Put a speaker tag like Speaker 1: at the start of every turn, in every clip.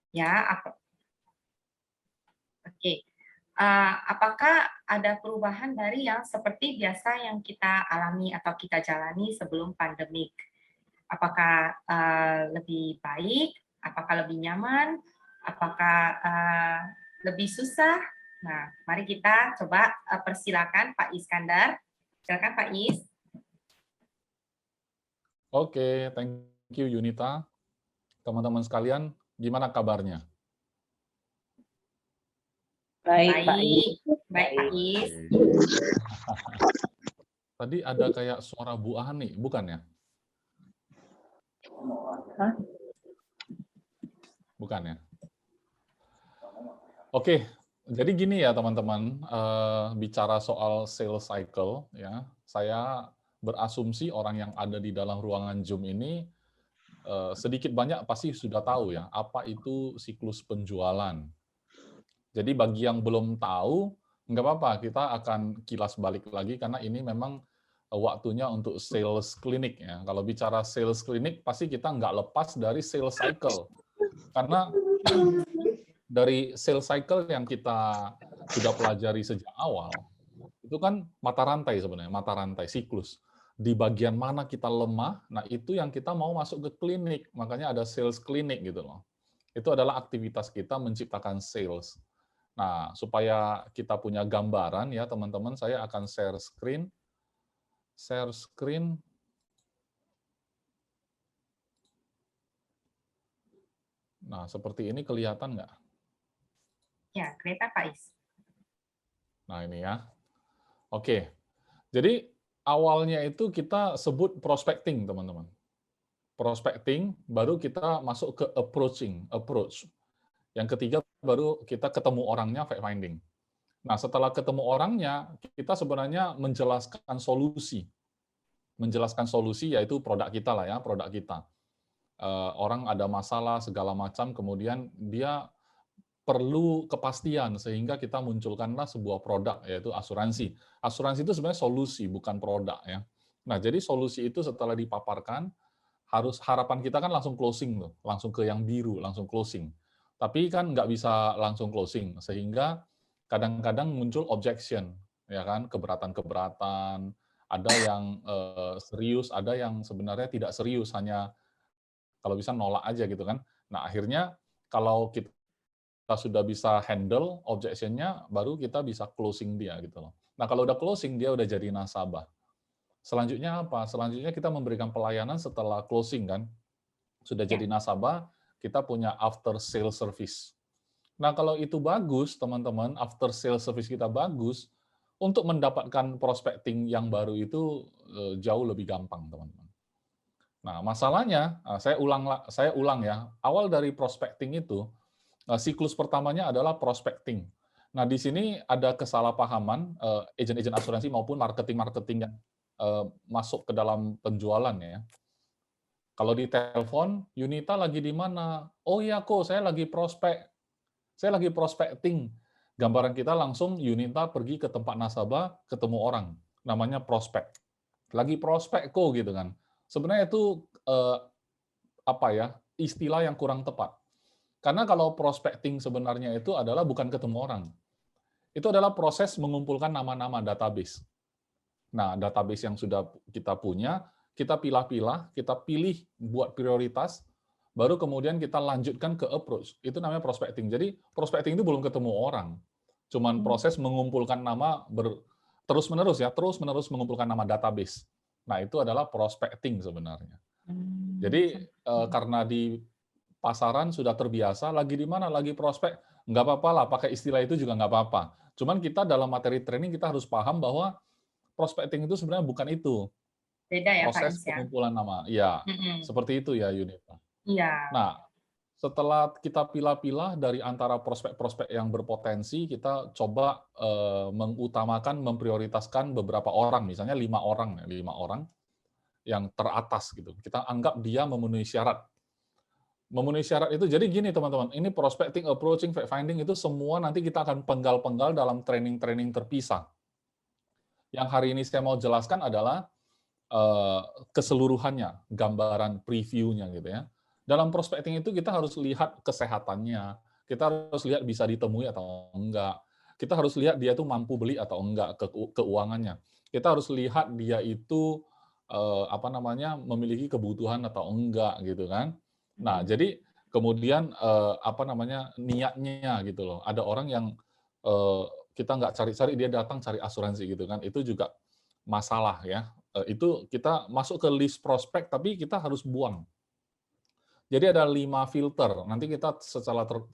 Speaker 1: Ya, oke. Apakah ada perubahan dari yang seperti biasa yang kita alami atau kita jalani sebelum pandemik? Apakah lebih baik? Apakah lebih nyaman? Apakah lebih susah? Nah, mari kita coba persilakan Pak Iskandar. Silakan Pak Is.
Speaker 2: Oke, thank you Yunita. Teman-teman sekalian, gimana kabarnya?
Speaker 3: Baik, Pak Is.
Speaker 1: Baik Pak Is.
Speaker 2: Tadi ada kayak suara Bu Ani, bukan ya?
Speaker 3: Hah?
Speaker 2: Bukan ya? Oke, jadi gini ya teman-teman, bicara soal sales cycle, ya, saya berasumsi orang yang ada di dalam ruangan Zoom ini sedikit banyak pasti sudah tahu ya, apa itu siklus penjualan. Jadi bagi yang belum tahu, nggak apa-apa, kita akan kilas balik lagi karena ini memang waktunya untuk sales clinic ya. Kalau bicara sales clinic, pasti kita nggak lepas dari sales cycle. Karena dari sales cycle yang kita sudah pelajari sejak awal, itu kan mata rantai sebenarnya, mata rantai siklus. Di bagian mana kita lemah, nah itu yang kita mau masuk ke klinik, makanya ada sales clinic gitu loh. Itu adalah aktivitas kita menciptakan sales. Nah, supaya kita punya gambaran ya teman-teman, saya akan share screen. Share screen. Nah, seperti ini kelihatan nggak?
Speaker 1: Ya, kelihatan Pak Is.
Speaker 2: Nah, ini ya. Oke, jadi awalnya itu kita sebut prospecting, teman-teman. Prospecting, baru kita masuk ke approach. Yang ketiga, baru kita ketemu orangnya, fact finding. Nah, setelah ketemu orangnya, kita sebenarnya menjelaskan solusi. Menjelaskan solusi yaitu produk kita lah ya, produk kita. Orang ada masalah segala macam, kemudian dia perlu kepastian sehingga kita munculkanlah sebuah produk yaitu asuransi. Asuransi itu sebenarnya solusi bukan produk ya. Nah, jadi solusi itu setelah dipaparkan harus harapan kita kan langsung closing tuh, langsung ke yang biru, langsung closing. Tapi kan nggak bisa langsung closing sehingga kadang-kadang muncul objection ya kan, keberatan-keberatan, ada yang serius, ada yang sebenarnya tidak serius, hanya kalau bisa nolak aja gitu kan. Nah, akhirnya kalau kita sudah bisa handle objection-nya, baru kita bisa closing dia gitu loh. Nah, kalau udah closing, dia udah jadi nasabah. Selanjutnya apa? Selanjutnya kita memberikan pelayanan setelah closing kan. Sudah jadi nasabah, kita punya after sale service. Nah, kalau itu bagus, teman-teman, after sale service kita bagus, untuk mendapatkan prospecting yang baru itu jauh lebih gampang, teman-teman. Nah, masalahnya, saya ulang ya, awal dari prospecting itu, siklus pertamanya adalah prospecting. Nah, di sini ada kesalahpahaman agen-agen asuransi maupun marketing-marketing yang masuk ke dalam penjualan ya. Kalau di telepon, Yunita lagi di mana? Oh iya kok, saya lagi prospek. Saya lagi prospecting. Gambaran kita langsung Yunita pergi ke tempat nasabah, ketemu orang. Namanya prospek. Lagi prospek kok gitu kan. Sebenarnya itu apa ya, istilah yang kurang tepat. Karena kalau prospecting sebenarnya itu adalah bukan ketemu orang. Itu adalah proses mengumpulkan nama-nama database. Nah, database yang sudah kita punya, kita pilah-pilah, kita pilih buat prioritas, baru kemudian kita lanjutkan ke approach. Itu namanya prospecting. Jadi, prospecting itu belum ketemu orang. Cuman proses mengumpulkan nama terus-menerus ya, terus-menerus mengumpulkan nama database. Nah, itu adalah prospecting sebenarnya. Jadi, karena di pasaran sudah terbiasa, lagi di mana, lagi prospek, nggak apa-apa lah, pakai istilah itu juga nggak apa-apa. Cuman kita dalam materi training, kita harus paham bahwa prospecting itu sebenarnya bukan itu.
Speaker 1: Beda ya Pak
Speaker 2: Proses
Speaker 1: Is ya.
Speaker 2: pengumpulan nama. Ya, seperti itu ya Yunita.
Speaker 1: Iya.
Speaker 2: Nah, setelah kita pilah-pilah dari antara prospek-prospek yang berpotensi, kita coba mengutamakan, memprioritaskan beberapa orang, misalnya 5 orang yang teratas gitu. Kita anggap dia memenuhi syarat. Memenuhi syarat itu, jadi gini teman-teman, ini prospecting, approaching, fact finding itu semua nanti kita akan penggal-penggal dalam training-training terpisah. Yang hari ini saya mau jelaskan adalah keseluruhannya, gambaran previewnya gitu ya. Dalam prospecting itu kita harus lihat kesehatannya, kita harus lihat bisa ditemui atau enggak, kita harus lihat dia itu mampu beli atau enggak, keuangannya. Kita harus lihat dia itu apa namanya, memiliki kebutuhan atau enggak gitu kan. Nah, jadi kemudian apa namanya, niatnya gitu loh. Ada orang yang kita nggak cari-cari, dia datang cari asuransi gitu kan, itu juga masalah ya. Itu kita masuk ke list prospek tapi kita harus buang. Jadi ada 5 filter. Nanti kita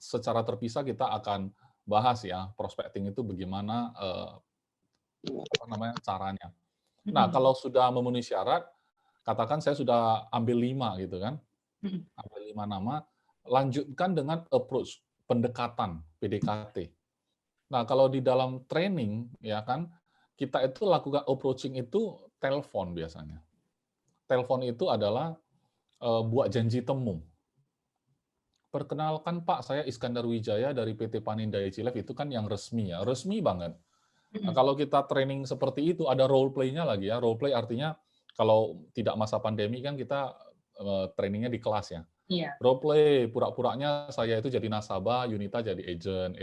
Speaker 2: secara terpisah kita akan bahas ya, prospecting itu bagaimana apa namanya, caranya. Nah, kalau sudah memenuhi syarat, katakan saya sudah ambil 5 gitu kan, ambil 5 nama, lanjutkan dengan approach, pendekatan, PDKT. Nah, kalau di dalam training ya kan, kita itu lakukan approaching itu telepon biasanya. Telepon itu adalah buat janji temu. Perkenalkan Pak, saya Iskandar Wijaya dari PT Panindaya Cilev, itu kan yang resmi ya, resmi banget. Nah, kalau kita training seperti itu, ada role play-nya lagi ya. Role play artinya kalau tidak masa pandemi kan kita trainingnya di kelas ya.
Speaker 1: Iya.
Speaker 2: Role play, pura-puranya saya itu jadi nasabah, Yunita jadi agent,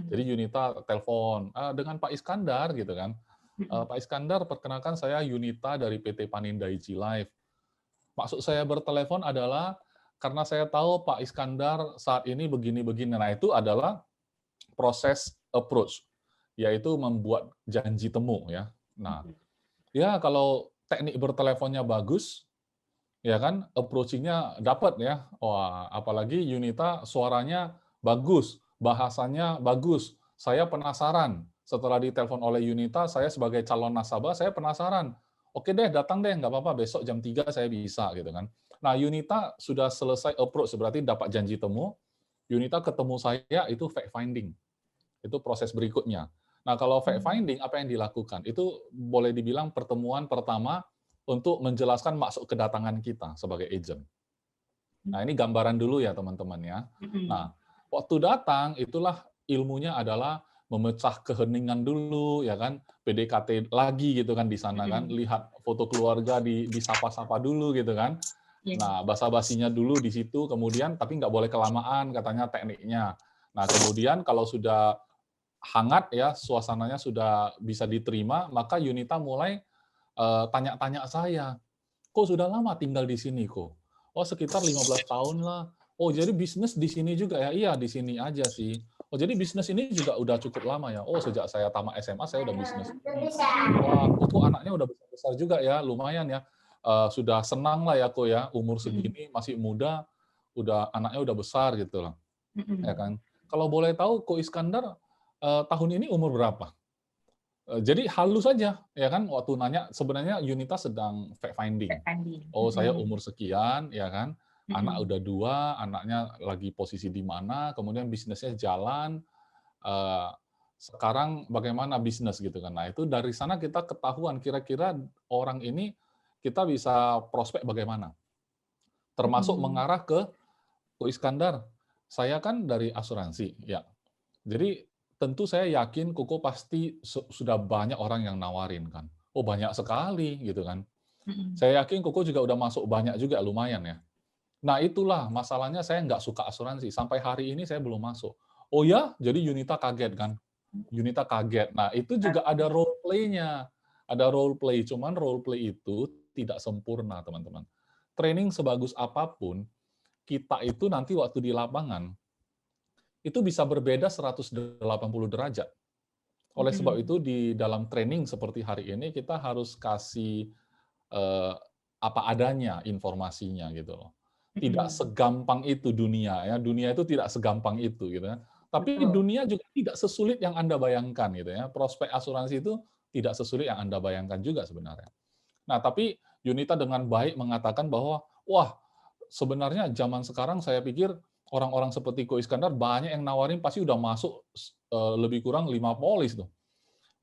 Speaker 2: jadi Yunita telepon, dengan Pak Iskandar gitu kan. Pak Iskandar, perkenalkan saya Yunita dari PT Panindai Cilev. Maksud saya bertelepon adalah karena saya tahu Pak Iskandar saat ini begini-begini. Nah, itu adalah proses approach, yaitu membuat janji temu ya. Nah, ya kalau teknik berteleponnya bagus, ya kan, approaching-nya dapat ya. Wah, apalagi Yunita suaranya bagus, bahasanya bagus. Saya penasaran. Setelah ditelepon oleh Yunita, saya sebagai calon nasabah, saya penasaran. Oke deh, datang deh, nggak apa-apa, besok jam 3 saya bisa, gitu kan. Nah, Yunita sudah selesai approach, berarti dapat janji temu. Yunita ketemu saya, itu fact finding. Itu proses berikutnya. Nah, kalau fact finding, apa yang dilakukan? Itu boleh dibilang pertemuan pertama untuk menjelaskan maksud kedatangan kita sebagai agent. Nah, ini gambaran dulu ya, teman-teman ya. Nah, waktu datang, itulah ilmunya adalah memecah keheningan dulu, ya kan, PDKT lagi gitu kan di sana kan, lihat foto keluarga disapa-sapa dulu gitu kan. Nah, basa-basinya dulu di situ, kemudian tapi nggak boleh kelamaan katanya tekniknya. Nah, kemudian kalau sudah hangat ya, suasananya sudah bisa diterima, maka Yunita mulai tanya-tanya saya, kok sudah lama tinggal di sini kok? Oh, sekitar 15 tahun lah. Oh, jadi bisnis di sini juga ya? Iya, di sini aja sih. Oh, jadi bisnis ini juga udah cukup lama ya? Oh, sejak saya tamat SMA, saya udah bisnis. Wah, kok anaknya udah besar-besar juga ya? Lumayan ya. Sudah senang lah ya kok ya, umur segini masih muda, anaknya udah besar gitu lah. Ya kan? Kalau boleh tahu, Ko Iskandar tahun ini umur berapa? Jadi halus saja, ya kan, waktu nanya, sebenarnya Yunita sedang fact finding. Oh, saya umur sekian, ya kan, anak udah 2, anaknya lagi posisi di mana, kemudian bisnisnya jalan, sekarang bagaimana bisnis gitu kan. Nah, itu dari sana kita ketahuan kira-kira orang ini kita bisa prospek bagaimana. Termasuk mengarah ke Iskandar, saya kan dari asuransi, ya. Jadi tentu saya yakin Koko pasti sudah banyak orang yang nawarin kan. Oh, banyak sekali gitu kan. Saya yakin Koko juga udah masuk banyak juga, lumayan ya. Nah, itulah masalahnya, saya nggak suka asuransi. Sampai hari ini saya belum masuk. Oh ya, jadi Yunita kaget kan. Yunita kaget. Nah, itu juga ada role play-nya. Ada role play, cuman role play itu tidak sempurna, teman-teman. Training sebagus apapun, kita itu nanti waktu di lapangan, itu bisa berbeda 180 derajat. Oleh sebab itu, di dalam training seperti hari ini, kita harus kasih apa adanya informasinya gitu loh. Tidak segampang itu dunia ya. Dunia itu tidak segampang itu gitu ya. Tapi dunia juga tidak sesulit yang Anda bayangkan gitu ya. Prospek asuransi itu tidak sesulit yang Anda bayangkan juga sebenarnya. Nah, tapi Yunita dengan baik mengatakan bahwa, wah, sebenarnya zaman sekarang saya pikir orang-orang seperti Ko Iskandar banyak yang nawarin, pasti udah masuk lebih kurang 5 polis tuh.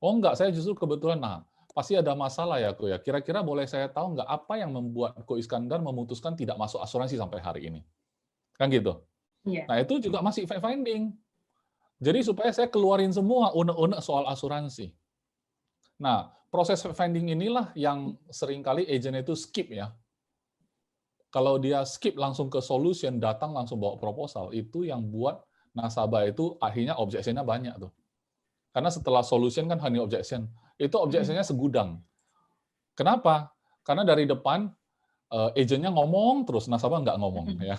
Speaker 2: Oh enggak, saya justru kebetulan, nah, pasti ada masalah ya, Ko ya. Kira-kira boleh saya tahu nggak apa yang membuat Ko Iskandar memutuskan tidak masuk asuransi sampai hari ini? Kan gitu. Nah, itu juga masih fact finding. Jadi supaya saya keluarin semua unek-unek soal asuransi. Nah, proses fact finding inilah yang seringkali agent itu skip ya. kalau dia skip langsung ke solution, datang langsung bawa proposal, itu yang buat nasabah itu akhirnya objection-nya banyak tuh. Karena setelah solution kan honey objection, itu objection-nya segudang. Kenapa? Karena dari depan agent-nya ngomong terus, nasabah nggak ngomong. Ya.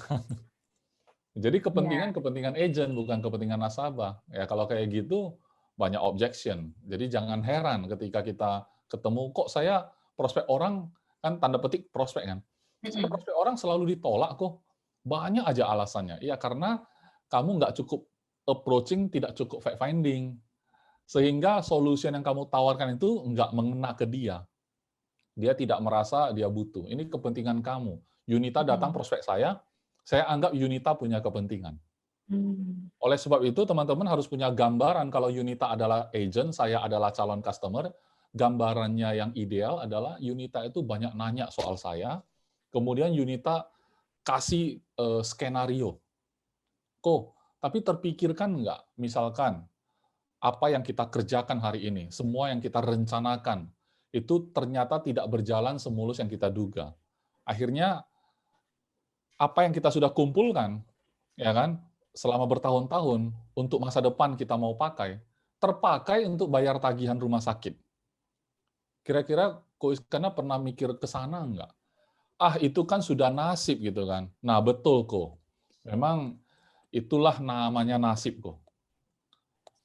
Speaker 2: Jadi kepentingan agent, bukan kepentingan nasabah. Ya kalau kayak gitu, banyak objection. Jadi jangan heran ketika kita ketemu, kok saya prospek orang, kan tanda petik prospek kan, saya prospek orang selalu ditolak kok. Banyak aja alasannya. Iya, karena kamu nggak cukup approaching, tidak cukup fact finding. Sehingga solution yang kamu tawarkan itu nggak mengena ke dia. Dia tidak merasa dia butuh. Ini kepentingan kamu. Yunita datang prospek saya anggap Yunita punya kepentingan. Oleh sebab itu, teman-teman harus punya gambaran kalau Yunita adalah agent, saya adalah calon customer. Gambarannya yang ideal adalah Yunita itu banyak nanya soal saya, kemudian Yunita kasih skenario. Tapi terpikirkan nggak, misalkan, apa yang kita kerjakan hari ini, semua yang kita rencanakan, itu ternyata tidak berjalan semulus yang kita duga. Akhirnya, apa yang kita sudah kumpulkan, ya kan, selama bertahun-tahun, untuk masa depan kita mau pakai, terpakai untuk bayar tagihan rumah sakit. Kira-kira Ko Iskandar pernah mikir ke sana nggak? Itu kan sudah nasib gitu kan. Nah, betul Ko. Memang itulah namanya nasib Ko.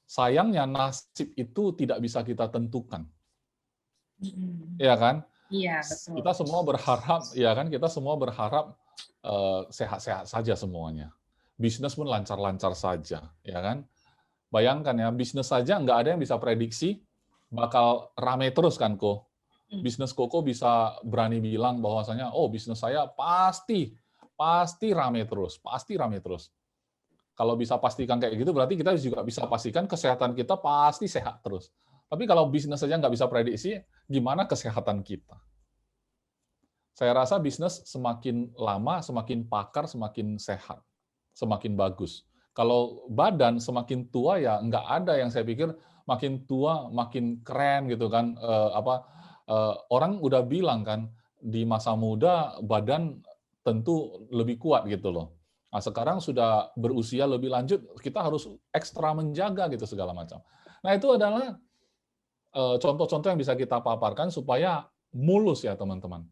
Speaker 2: Sayangnya nasib itu tidak bisa kita tentukan. Iya kan?
Speaker 1: Iya, betul.
Speaker 2: Kita semua berharap, ya kan? Kita semua berharap sehat-sehat saja semuanya. Bisnis pun lancar-lancar saja, ya kan? Bayangkan ya, bisnis saja nggak ada yang bisa prediksi bakal rame terus kan, Ko. Bisnis Koko bisa berani bilang bahwasanya, oh bisnis saya pasti rame terus, pasti rame terus. Kalau bisa pastikan kayak gitu, berarti kita juga bisa pastikan kesehatan kita pasti sehat terus. Tapi kalau bisnis saja nggak bisa prediksi, gimana kesehatan kita? Saya rasa bisnis semakin lama, semakin pakar, semakin sehat, semakin bagus. Kalau badan semakin tua ya nggak ada yang saya pikir makin tua makin keren gitu kan. Orang udah bilang kan di masa muda badan tentu lebih kuat gitu loh. Nah, sekarang sudah berusia lebih lanjut, kita harus ekstra menjaga gitu segala macam. Nah, itu adalah contoh-contoh yang bisa kita paparkan supaya mulus ya teman-teman.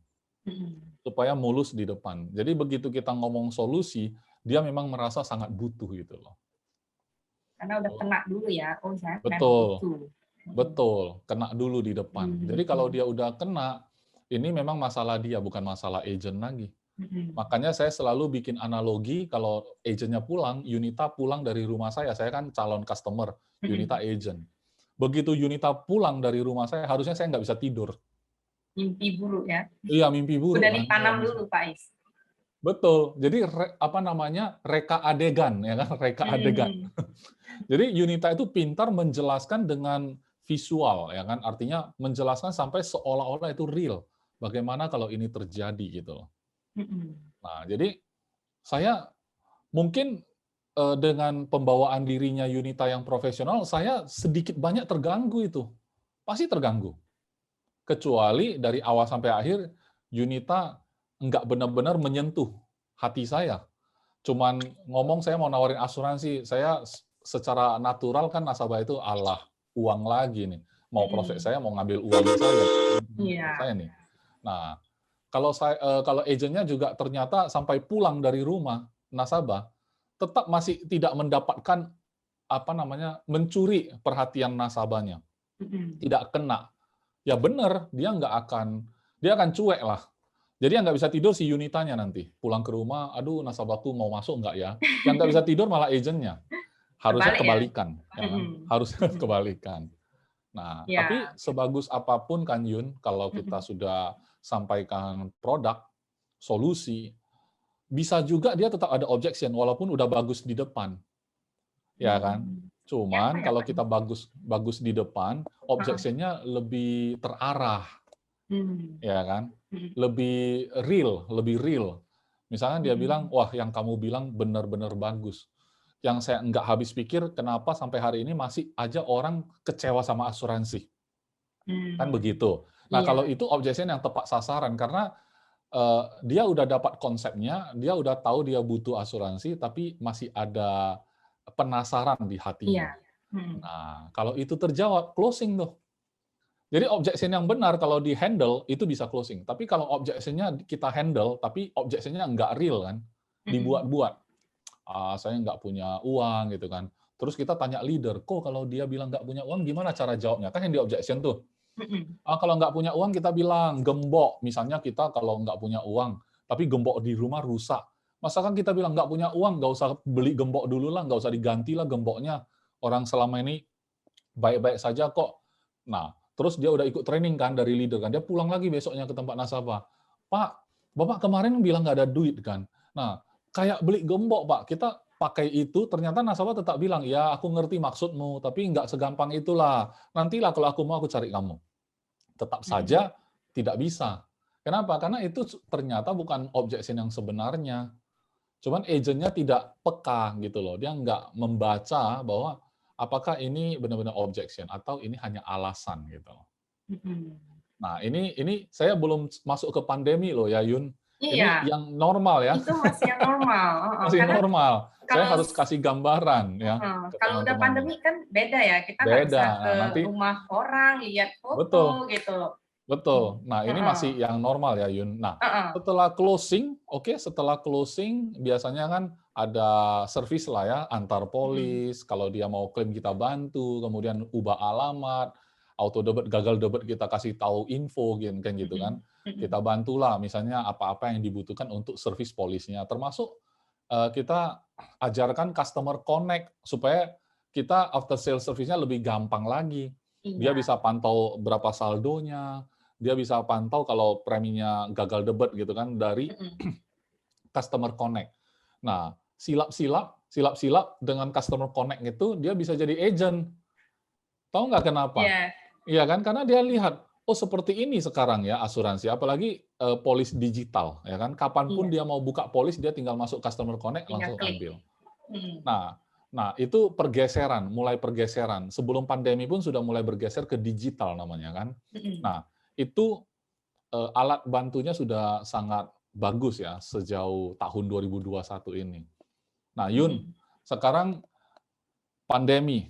Speaker 2: Supaya mulus di depan. Jadi begitu kita ngomong solusi, dia memang merasa sangat butuh gitu loh.
Speaker 1: Karena udah kena dulu ya, oh saya
Speaker 2: betul,
Speaker 1: butuh.
Speaker 2: Betul, kena dulu di depan. Jadi kalau dia udah kena, ini memang masalah dia, bukan masalah agent lagi. Makanya saya selalu bikin analogi, kalau agentnya pulang, Yunita pulang dari rumah saya kan calon customer, Yunita agent. Begitu Yunita pulang dari rumah saya, harusnya saya nggak bisa tidur.
Speaker 1: Mimpi buruk ya.
Speaker 2: Iya, mimpi buruk.
Speaker 1: Udah ditanam dulu, Pak Is.
Speaker 2: Betul. Jadi reka adegan ya kan, reka adegan. Jadi Yunita itu pintar menjelaskan dengan visual ya kan, artinya menjelaskan sampai seolah-olah itu real. Bagaimana kalau ini terjadi gitu loh. Nah, jadi saya mungkin dengan pembawaan dirinya Yunita yang profesional, saya sedikit banyak terganggu itu. Pasti terganggu. Kecuali dari awal sampai akhir, Yunita nggak benar-benar menyentuh hati saya. Cuman ngomong saya mau nawarin asuransi, saya secara natural kan nasabah itu uang lagi nih. Mau prospek saya mau ngambil uang saya nih. Nah, kalau agentnya juga ternyata sampai pulang dari rumah nasabah tetap masih tidak mendapatkan mencuri perhatian nasabahnya. Tidak kena. Ya benar, dia akan cuek lah. Jadi yang nggak bisa tidur si Yunitanya nanti. Pulang ke rumah, aduh nasabahku mau masuk nggak ya? Yang nggak bisa tidur malah agentnya. Harusnya kebalikan. Ya kan? Harusnya kebalikan. Nah, tapi sebagus apapun kan Yun, kalau kita sudah sampaikan produk, solusi, bisa juga dia tetap ada objection, walaupun udah bagus di depan. Ya kan? Cuman kalau kita bagus di depan, objection-nya lebih terarah. Ya kan? Lebih real. Misalnya dia bilang, wah yang kamu bilang benar-benar bagus. Yang saya nggak habis pikir, kenapa sampai hari ini masih aja orang kecewa sama asuransi. Kan begitu. Nah, kalau itu objection yang tepat sasaran, karena dia udah dapat konsepnya, dia udah tahu dia butuh asuransi, tapi masih ada penasaran di hatinya.
Speaker 1: Iya. Hmm.
Speaker 2: Nah, kalau itu terjawab, closing tuh. Jadi objection yang benar kalau di-handle itu bisa closing. Tapi kalau objection-nya kita handle, tapi objection-nya nggak real kan, dibuat-buat. Saya nggak punya uang gitu kan. Terus kita tanya leader, kok kalau dia bilang nggak punya uang gimana cara jawabnya? Kan yang di-objection tuh. Kalau nggak punya uang kita bilang gembok. Misalnya kita kalau nggak punya uang, tapi gembok di rumah rusak. Masakan kita bilang nggak punya uang, nggak usah beli gembok dulu lah, nggak usah diganti lah gemboknya. Orang selama ini baik-baik saja kok. Nah, terus dia udah ikut training kan dari leader kan. Dia pulang lagi besoknya ke tempat nasabah. Pak, Bapak kemarin bilang nggak ada duit kan. Nah, kayak beli gembok Pak, kita pakai itu, ternyata nasabah tetap bilang, ya aku ngerti maksudmu, tapi nggak segampang itulah. Nantilah kalau aku mau aku cari kamu. Tetap saja tidak bisa. Kenapa? Karena itu ternyata bukan objection yang sebenarnya. Cuman agentnya tidak peka gitu loh. Dia nggak membaca bahwa apakah ini benar-benar objection atau ini hanya alasan gitu. Nah, ini saya belum masuk ke pandemi loh ya, Yun.
Speaker 1: Iya.
Speaker 2: Ini yang normal ya.
Speaker 1: Itu masih yang normal.
Speaker 2: Masih
Speaker 1: Karena
Speaker 2: normal. Saya
Speaker 1: kalau
Speaker 2: harus kasih gambaran ya ke
Speaker 1: kalau udah
Speaker 2: teman-teman.
Speaker 1: pandemi kan beda ya. Kita nggak bisa
Speaker 2: Beda.
Speaker 1: ke
Speaker 2: Nah, nanti
Speaker 1: rumah orang, lihat
Speaker 2: betul.
Speaker 1: foto gitu.
Speaker 2: Betul. Nah, ini masih yang normal ya, Yun. Nah, setelah closing, setelah closing biasanya kan ada servis lah ya, antar polis, kalau dia mau klaim kita bantu, kemudian ubah alamat, auto debit, gagal debit kita kasih tahu info kan gitu kan. Kita bantulah misalnya apa-apa yang dibutuhkan untuk servis polisnya, termasuk kita ajarkan customer connect supaya kita after sales service-nya lebih gampang lagi. Dia bisa pantau berapa saldonya, dia bisa pantau kalau preminya gagal debit gitu kan dari customer connect. Nah, silap-silap dengan customer connect itu dia bisa jadi agent. Tahu nggak kenapa? Iya kan? Karena dia lihat, oh seperti ini sekarang ya asuransi, apalagi polis digital, ya kan? Kapanpun dia mau buka polis, dia tinggal masuk customer connect langsung ambil. Nah, itu pergeseran, mulai pergeseran. Sebelum pandemi pun sudah mulai bergeser ke digital namanya kan. Nah, itu alat bantunya sudah sangat bagus ya sejauh tahun 2021 ini. Nah, Yun, sekarang pandemi.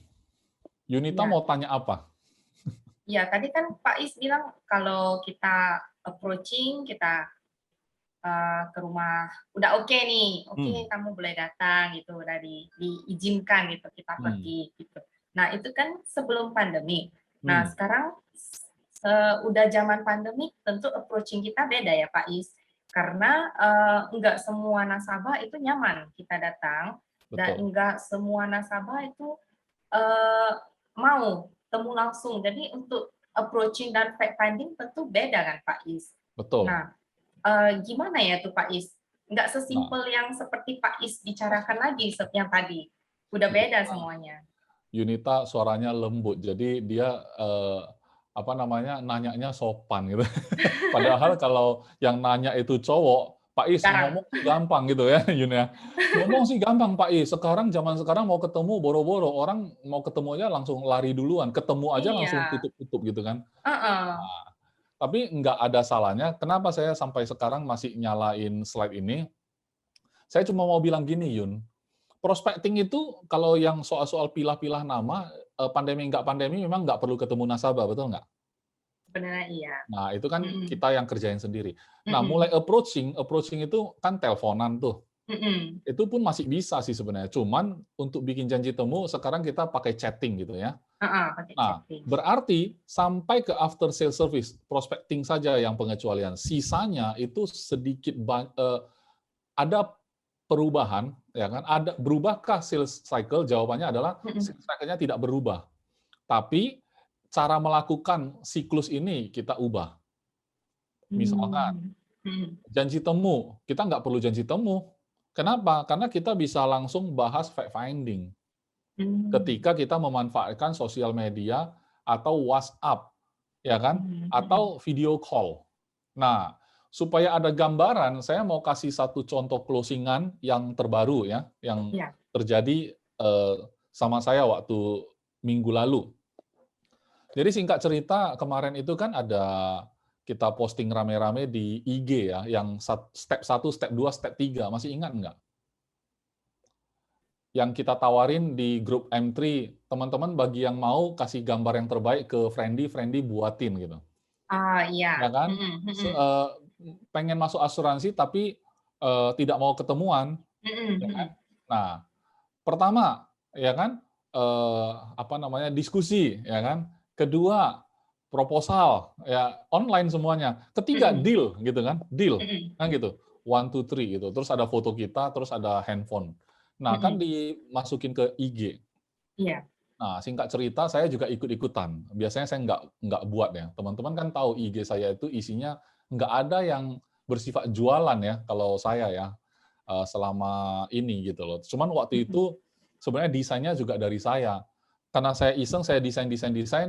Speaker 2: Yunita mau tanya apa?
Speaker 1: Ya, tadi kan Pak Is bilang kalau kita approaching, kita ke rumah, udah oke nih, oke kamu boleh datang gitu, udah diizinkan gitu, kita pergi gitu. Nah, itu kan sebelum pandemi. Nah, sekarang udah zaman pandemi, tentu approaching kita beda ya Pak Is, karena enggak semua nasabah itu nyaman kita datang, dan enggak semua nasabah itu mau temu langsung. Jadi untuk approaching dan fact finding tentu beda kan Pak Is.
Speaker 2: Betul.
Speaker 1: Nah, gimana ya tuh Pak Is? Nggak sesimpel yang seperti Pak Is bicarakan lagi yang tadi. Udah beda semuanya.
Speaker 2: Yunita suaranya lembut, jadi dia nanyanya sopan gitu. Padahal kalau yang nanya itu cowok, Pak Is ngomong sih gampang gitu ya, Yun ya. Ngomong sih gampang Pak Is. Zaman sekarang mau ketemu boro-boro, orang mau ketemu aja langsung lari duluan, ketemu aja langsung tutup-tutup gitu kan. Nah, tapi nggak ada salahnya. Kenapa saya sampai sekarang masih nyalain slide ini? Saya cuma mau bilang gini, Yun. Prospecting itu kalau yang soal-soal pilah-pilah nama, pandemi nggak pandemi memang nggak perlu ketemu nasabah, betul nggak?
Speaker 1: Benar, iya.
Speaker 2: Nah, itu kan kita yang kerjain sendiri. Nah, mulai approaching itu kan teleponan tuh. Itu pun masih bisa sih sebenarnya. Cuman untuk bikin janji temu, sekarang kita pakai chatting gitu ya. Nah, berarti sampai ke after sales service, prospecting saja yang pengecualian. Sisanya itu sedikit ada perubahan, ya kan? Berubahkah sales cycle? Jawabannya adalah sales cycle-nya tidak berubah. Tapi cara melakukan siklus ini kita ubah. Misalkan janji temu, kita nggak perlu janji temu. Kenapa? Karena kita bisa langsung bahas fact finding. Ketika kita memanfaatkan sosial media atau WhatsApp, ya kan? Atau video call. Nah, supaya ada gambaran, saya mau kasih satu contoh closingan yang terbaru ya, yang terjadi sama saya waktu minggu lalu. Jadi singkat cerita, kemarin itu kan ada kita posting rame-rame di IG ya, yang step 1, step 2, step 3, masih ingat nggak? Yang kita tawarin di grup M3, teman-teman bagi yang mau kasih gambar yang terbaik ke Friendly, Friendly buatin gitu.
Speaker 1: Iya.
Speaker 2: Ya kan? Pengen masuk asuransi tapi tidak mau ketemuan, ya kan? Nah, pertama, ya kan, diskusi, ya kan. Kedua, proposal, ya online semuanya. Ketiga, deal, gitu kan, deal, kan gitu. 1, 2, 3 gitu. Terus ada foto kita, terus ada handphone. Nah, kan dimasukin ke IG.
Speaker 1: Iya.
Speaker 2: Nah, singkat cerita, saya juga ikut-ikutan. Biasanya saya nggak buat ya. Teman-teman kan tahu IG saya itu isinya nggak ada yang bersifat jualan ya, kalau saya ya, selama ini gitu loh. Cuman waktu itu sebenarnya desainnya juga dari saya. Karena saya iseng, saya desain,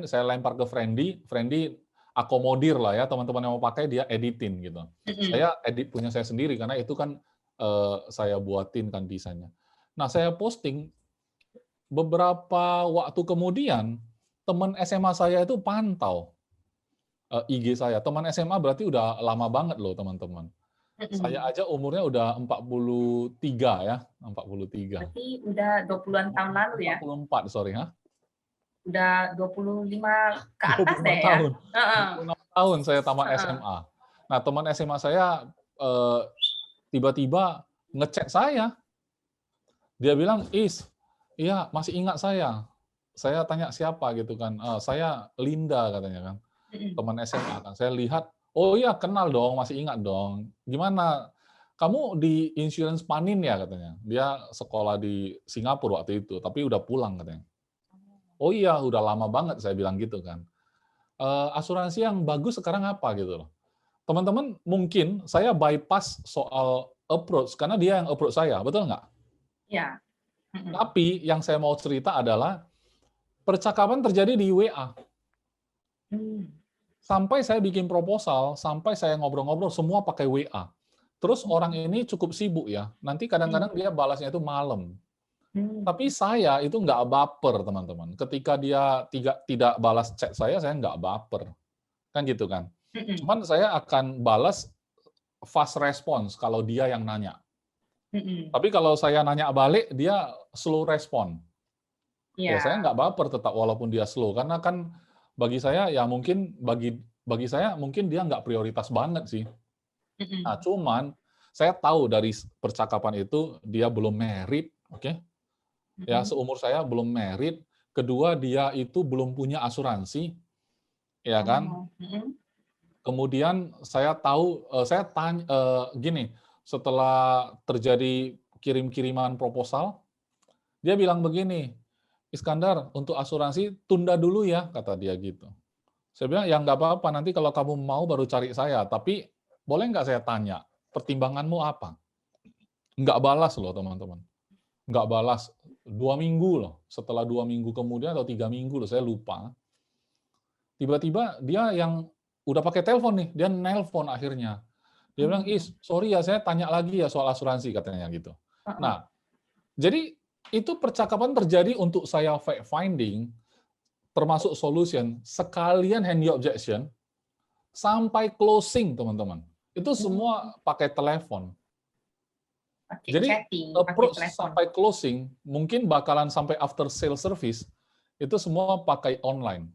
Speaker 2: saya lempar ke Friendly, Friendly akomodir lah ya, teman-teman yang mau pakai dia editin gitu. Saya edit punya saya sendiri, karena itu kan saya buatin kan desainnya. Nah, saya posting, beberapa waktu kemudian, teman SMA saya itu pantau IG saya. Teman SMA berarti udah lama banget loh, teman-teman. Saya aja umurnya udah 43 ya, 43.
Speaker 1: Berarti udah 20-an tahun lalu ya?
Speaker 2: 44, sorry.
Speaker 1: Udah 25 ke atas
Speaker 2: 25
Speaker 1: deh ya?
Speaker 2: tahun. 26 tahun saya tamat SMA. Nah, teman SMA saya tiba-tiba ngechat saya. Dia bilang, iya, masih ingat saya. Saya tanya siapa gitu kan. Saya Linda katanya kan. Teman SMA kan. Saya lihat, oh iya kenal dong, masih ingat dong. Gimana? Kamu di Insurance Panin ya katanya. Dia sekolah di Singapura waktu itu, tapi udah pulang katanya. Oh iya, udah lama banget saya bilang gitu kan. Asuransi yang bagus sekarang apa gitu loh. Teman-teman, mungkin saya bypass soal approach, karena dia yang approach saya, betul nggak?
Speaker 1: Iya.
Speaker 2: Tapi yang saya mau cerita adalah percakapan terjadi di WA. Sampai saya bikin proposal, sampai saya ngobrol-ngobrol, semua pakai WA. Terus orang ini cukup sibuk ya, nanti kadang-kadang dia balasnya itu malam. Tapi saya itu nggak baper, teman-teman. Ketika dia tidak balas chat saya nggak baper. Kan gitu kan. Cuman saya akan balas fast response kalau dia yang nanya. Tapi kalau saya nanya balik, dia slow respon. Ya saya nggak baper tetap walaupun dia slow, karena kan bagi saya ya mungkin bagi saya mungkin dia nggak prioritas banget sih. Nah, cuman saya tahu dari percakapan itu dia belum married, oke? Ya, seumur saya belum married. Kedua, dia itu belum punya asuransi, ya kan? Kemudian saya tahu, saya tanya gini, setelah terjadi kirim-kiriman proposal, dia bilang begini, Iskandar, untuk asuransi tunda dulu ya, kata dia gitu. Saya bilang, ya nggak apa-apa, nanti kalau kamu mau baru cari saya, tapi boleh nggak saya tanya, pertimbanganmu apa? Nggak balas loh, teman-teman. Nggak balas. 2 minggu loh. Setelah 2 minggu kemudian, atau 3 minggu loh, saya lupa. Tiba-tiba dia yang udah pakai telepon nih, dia nelpon akhirnya. Dia bilang, sorry ya, saya tanya lagi ya soal asuransi, katanya gitu. Nah, jadi itu percakapan terjadi untuk saya fact finding, termasuk solution, sekalian handy objection, sampai closing, teman-teman. Itu semua pakai telepon. Jadi approach sampai closing, mungkin bakalan sampai after sale service, itu semua pakai online.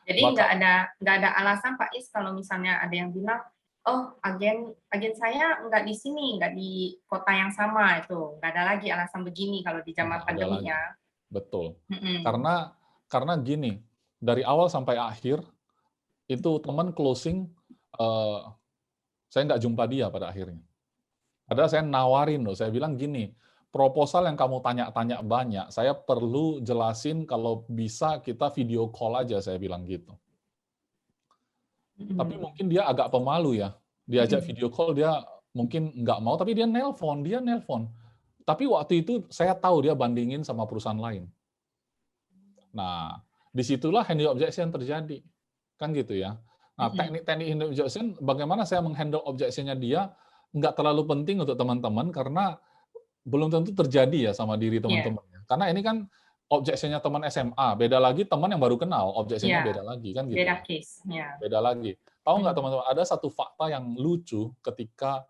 Speaker 1: Jadi nggak ada alasan Pak Is kalau misalnya ada yang bilang, oh agen saya nggak di sini, nggak di kota yang sama, itu nggak ada lagi alasan begini kalau di zaman pandemi ya.
Speaker 2: Betul. Karena gini, dari awal sampai akhir itu teman closing, saya nggak jumpa dia pada akhirnya. Padahal saya nawarin loh, saya bilang gini, proposal yang kamu tanya-tanya banyak, saya perlu jelasin kalau bisa kita video call aja, saya bilang gitu. Tapi mungkin dia agak pemalu ya, diajak video call dia mungkin nggak mau, tapi dia nelpon. Tapi waktu itu saya tahu dia bandingin sama perusahaan lain. Nah, disitulah handy objection terjadi, kan gitu ya. Nah, teknik-teknik handy objection, bagaimana saya menghandle objection-nya dia, nggak terlalu penting untuk teman-teman, karena belum tentu terjadi ya sama diri teman-teman. Karena ini kan objection-nya teman SMA, beda lagi teman yang baru kenal, objection-nya
Speaker 1: Iya,
Speaker 2: beda lagi kan gitu.
Speaker 1: beda case. Ya.
Speaker 2: Beda lagi. Tahu nggak teman-teman, ada satu fakta yang lucu ketika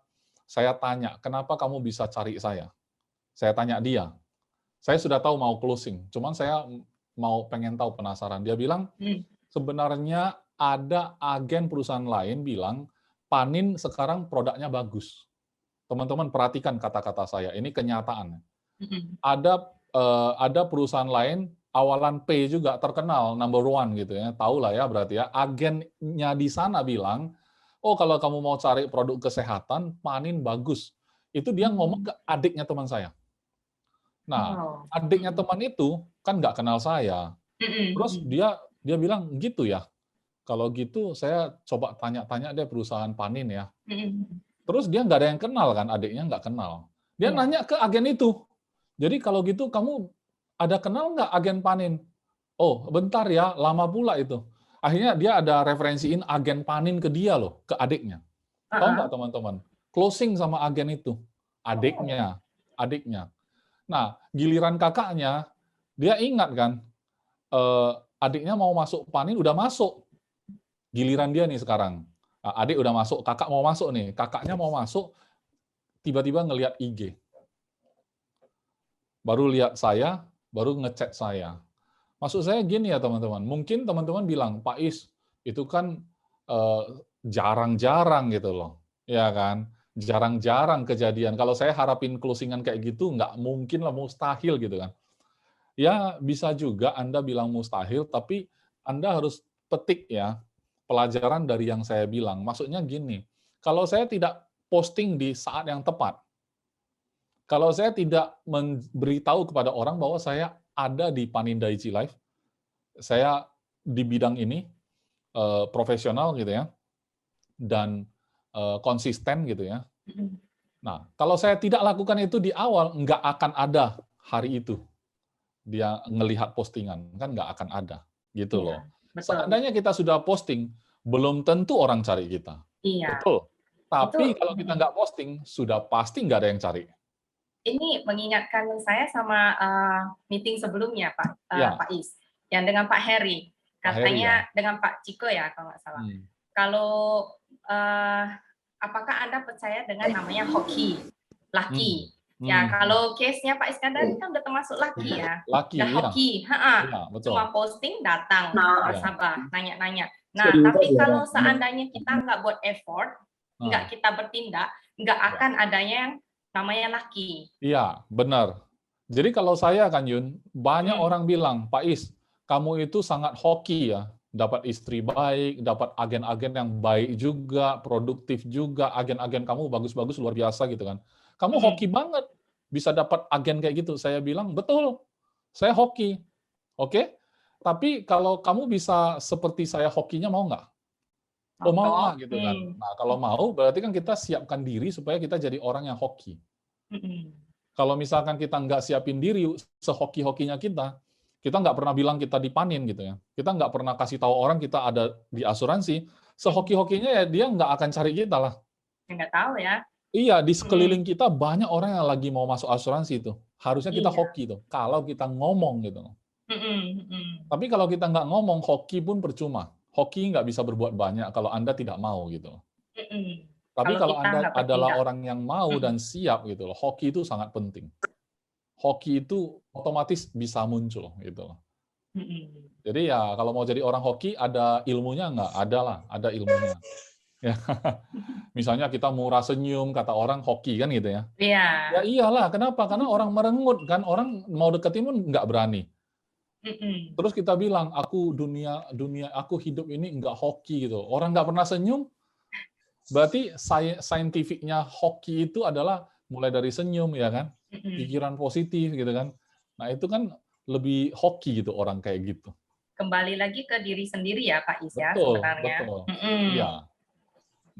Speaker 2: saya tanya, kenapa kamu bisa cari saya? Saya tanya dia. Saya sudah tahu mau closing, cuman saya mau pengen tahu, penasaran. Dia bilang, sebenarnya ada agen perusahaan lain bilang, Panin sekarang produknya bagus. Teman-teman perhatikan kata-kata saya, ini kenyataan. Ada perusahaan lain, awalan P juga terkenal, number one gitu ya, tahu lah ya berarti ya, agennya di sana bilang, oh kalau kamu mau cari produk kesehatan, Panin bagus. Itu dia ngomong ke adiknya teman saya. Nah, adiknya teman itu kan nggak kenal saya. Terus dia bilang, gitu ya, kalau gitu saya coba tanya-tanya deh perusahaan Panin ya. Terus dia nggak ada yang kenal kan, adiknya nggak kenal. Dia nanya ke agen itu. Jadi kalau gitu kamu ada kenal nggak agen Panin? Oh, bentar ya, lama pula itu. Akhirnya dia ada referensiin agen Panin ke dia loh, ke adiknya. Tahu nggak teman-teman? Closing sama agen itu. Adiknya. Nah, giliran kakaknya, dia ingat kan, adiknya mau masuk Panin, udah masuk. Giliran dia nih sekarang. Nah, adik udah masuk, kakak mau masuk nih. Kakaknya mau masuk, tiba-tiba ngelihat IG. Baru lihat saya, baru ngechat saya. Maksud saya gini ya teman-teman, mungkin teman-teman bilang, Pak Is, itu kan jarang-jarang gitu loh. Ya kan? Jarang-jarang kejadian. Kalau saya harapin closingan kayak gitu, nggak mungkin lah, mustahil gitu kan. Ya, bisa juga Anda bilang mustahil, tapi Anda harus petik ya, pelajaran dari yang saya bilang. Maksudnya gini, kalau saya tidak posting di saat yang tepat, kalau saya tidak memberitahu kepada orang bahwa saya ada di Panindaiji Live, saya di bidang ini, profesional gitu ya, dan konsisten gitu ya. Nah, kalau saya tidak lakukan itu di awal, nggak akan ada hari itu dia ngelihat postingan, kan nggak akan ada gitu loh. Seandainya kita sudah posting, belum tentu orang cari kita.
Speaker 1: Iya.
Speaker 2: Betul. Tapi kalau kita nggak posting, sudah pasti nggak ada yang cari.
Speaker 1: Ini mengingatkan saya sama meeting sebelumnya, Pak Is, yang dengan Pak Heri. Katanya dengan Pak Ciko ya, kalau nggak salah. Kalau apakah Anda percaya dengan namanya hoki, laki? Ya, kalau case-nya Pak Iskandar kan udah termasuk laki ya.
Speaker 2: Laki,
Speaker 1: udah hoki, cuma posting, datang, nasabah, nanya-nanya. Nah, tapi kalau seandainya kita nggak buat effort, nggak kita bertindak, nggak akan adanya yang namanya laki.
Speaker 2: Iya, benar. Jadi kalau saya kan Yun, banyak orang bilang, Pak Is, kamu itu sangat hoki ya. Dapat istri baik, dapat agen-agen yang baik juga, produktif juga, agen-agen kamu bagus-bagus, luar biasa gitu kan. Kamu hoki banget bisa dapat agen kayak gitu. Saya bilang, betul, saya hoki. Oke? Tapi kalau kamu bisa seperti saya hokinya, mau nggak? Oh, mau nggak gitu kan. Nah, kalau mau, berarti kan kita siapkan diri supaya kita jadi orang yang hoki. Kalau misalkan kita nggak siapin diri, sehoki-hokinya kita nggak pernah bilang kita di Panin gitu ya. Kita nggak pernah kasih tahu orang kita ada di asuransi, sehoki-hokinya ya dia nggak akan cari kita lah.
Speaker 1: Nggak tahu ya.
Speaker 2: Iya, di sekeliling kita banyak orang yang lagi mau masuk asuransi itu. Harusnya kita hoki tuh, kalau kita ngomong gitu. Tapi kalau kita nggak ngomong, hoki pun percuma. Hoki nggak bisa berbuat banyak kalau Anda tidak mau gitu. Tapi kalau Anda adalah orang yang mau dan siap gitu loh, hoki itu sangat penting. Hoki itu otomatis bisa muncul gitu loh. Jadi ya kalau mau jadi orang hoki, ada ilmunya nggak? Ada lah, ada ilmunya. Ya. Misalnya kita murah senyum, kata orang hoki kan gitu ya.
Speaker 1: Iya.
Speaker 2: Ya iyalah, kenapa? Karena orang merengut kan, orang mau deketin pun nggak berani. Terus kita bilang, aku aku hidup ini nggak hoki gitu. Orang nggak pernah senyum, berarti saintifiknya hoki itu adalah mulai dari senyum ya kan, pikiran positif gitu kan. Nah itu kan lebih hoki gitu orang kayak gitu.
Speaker 1: Kembali lagi ke diri sendiri ya Pak Is ya sebenarnya.
Speaker 2: Betul. Iya.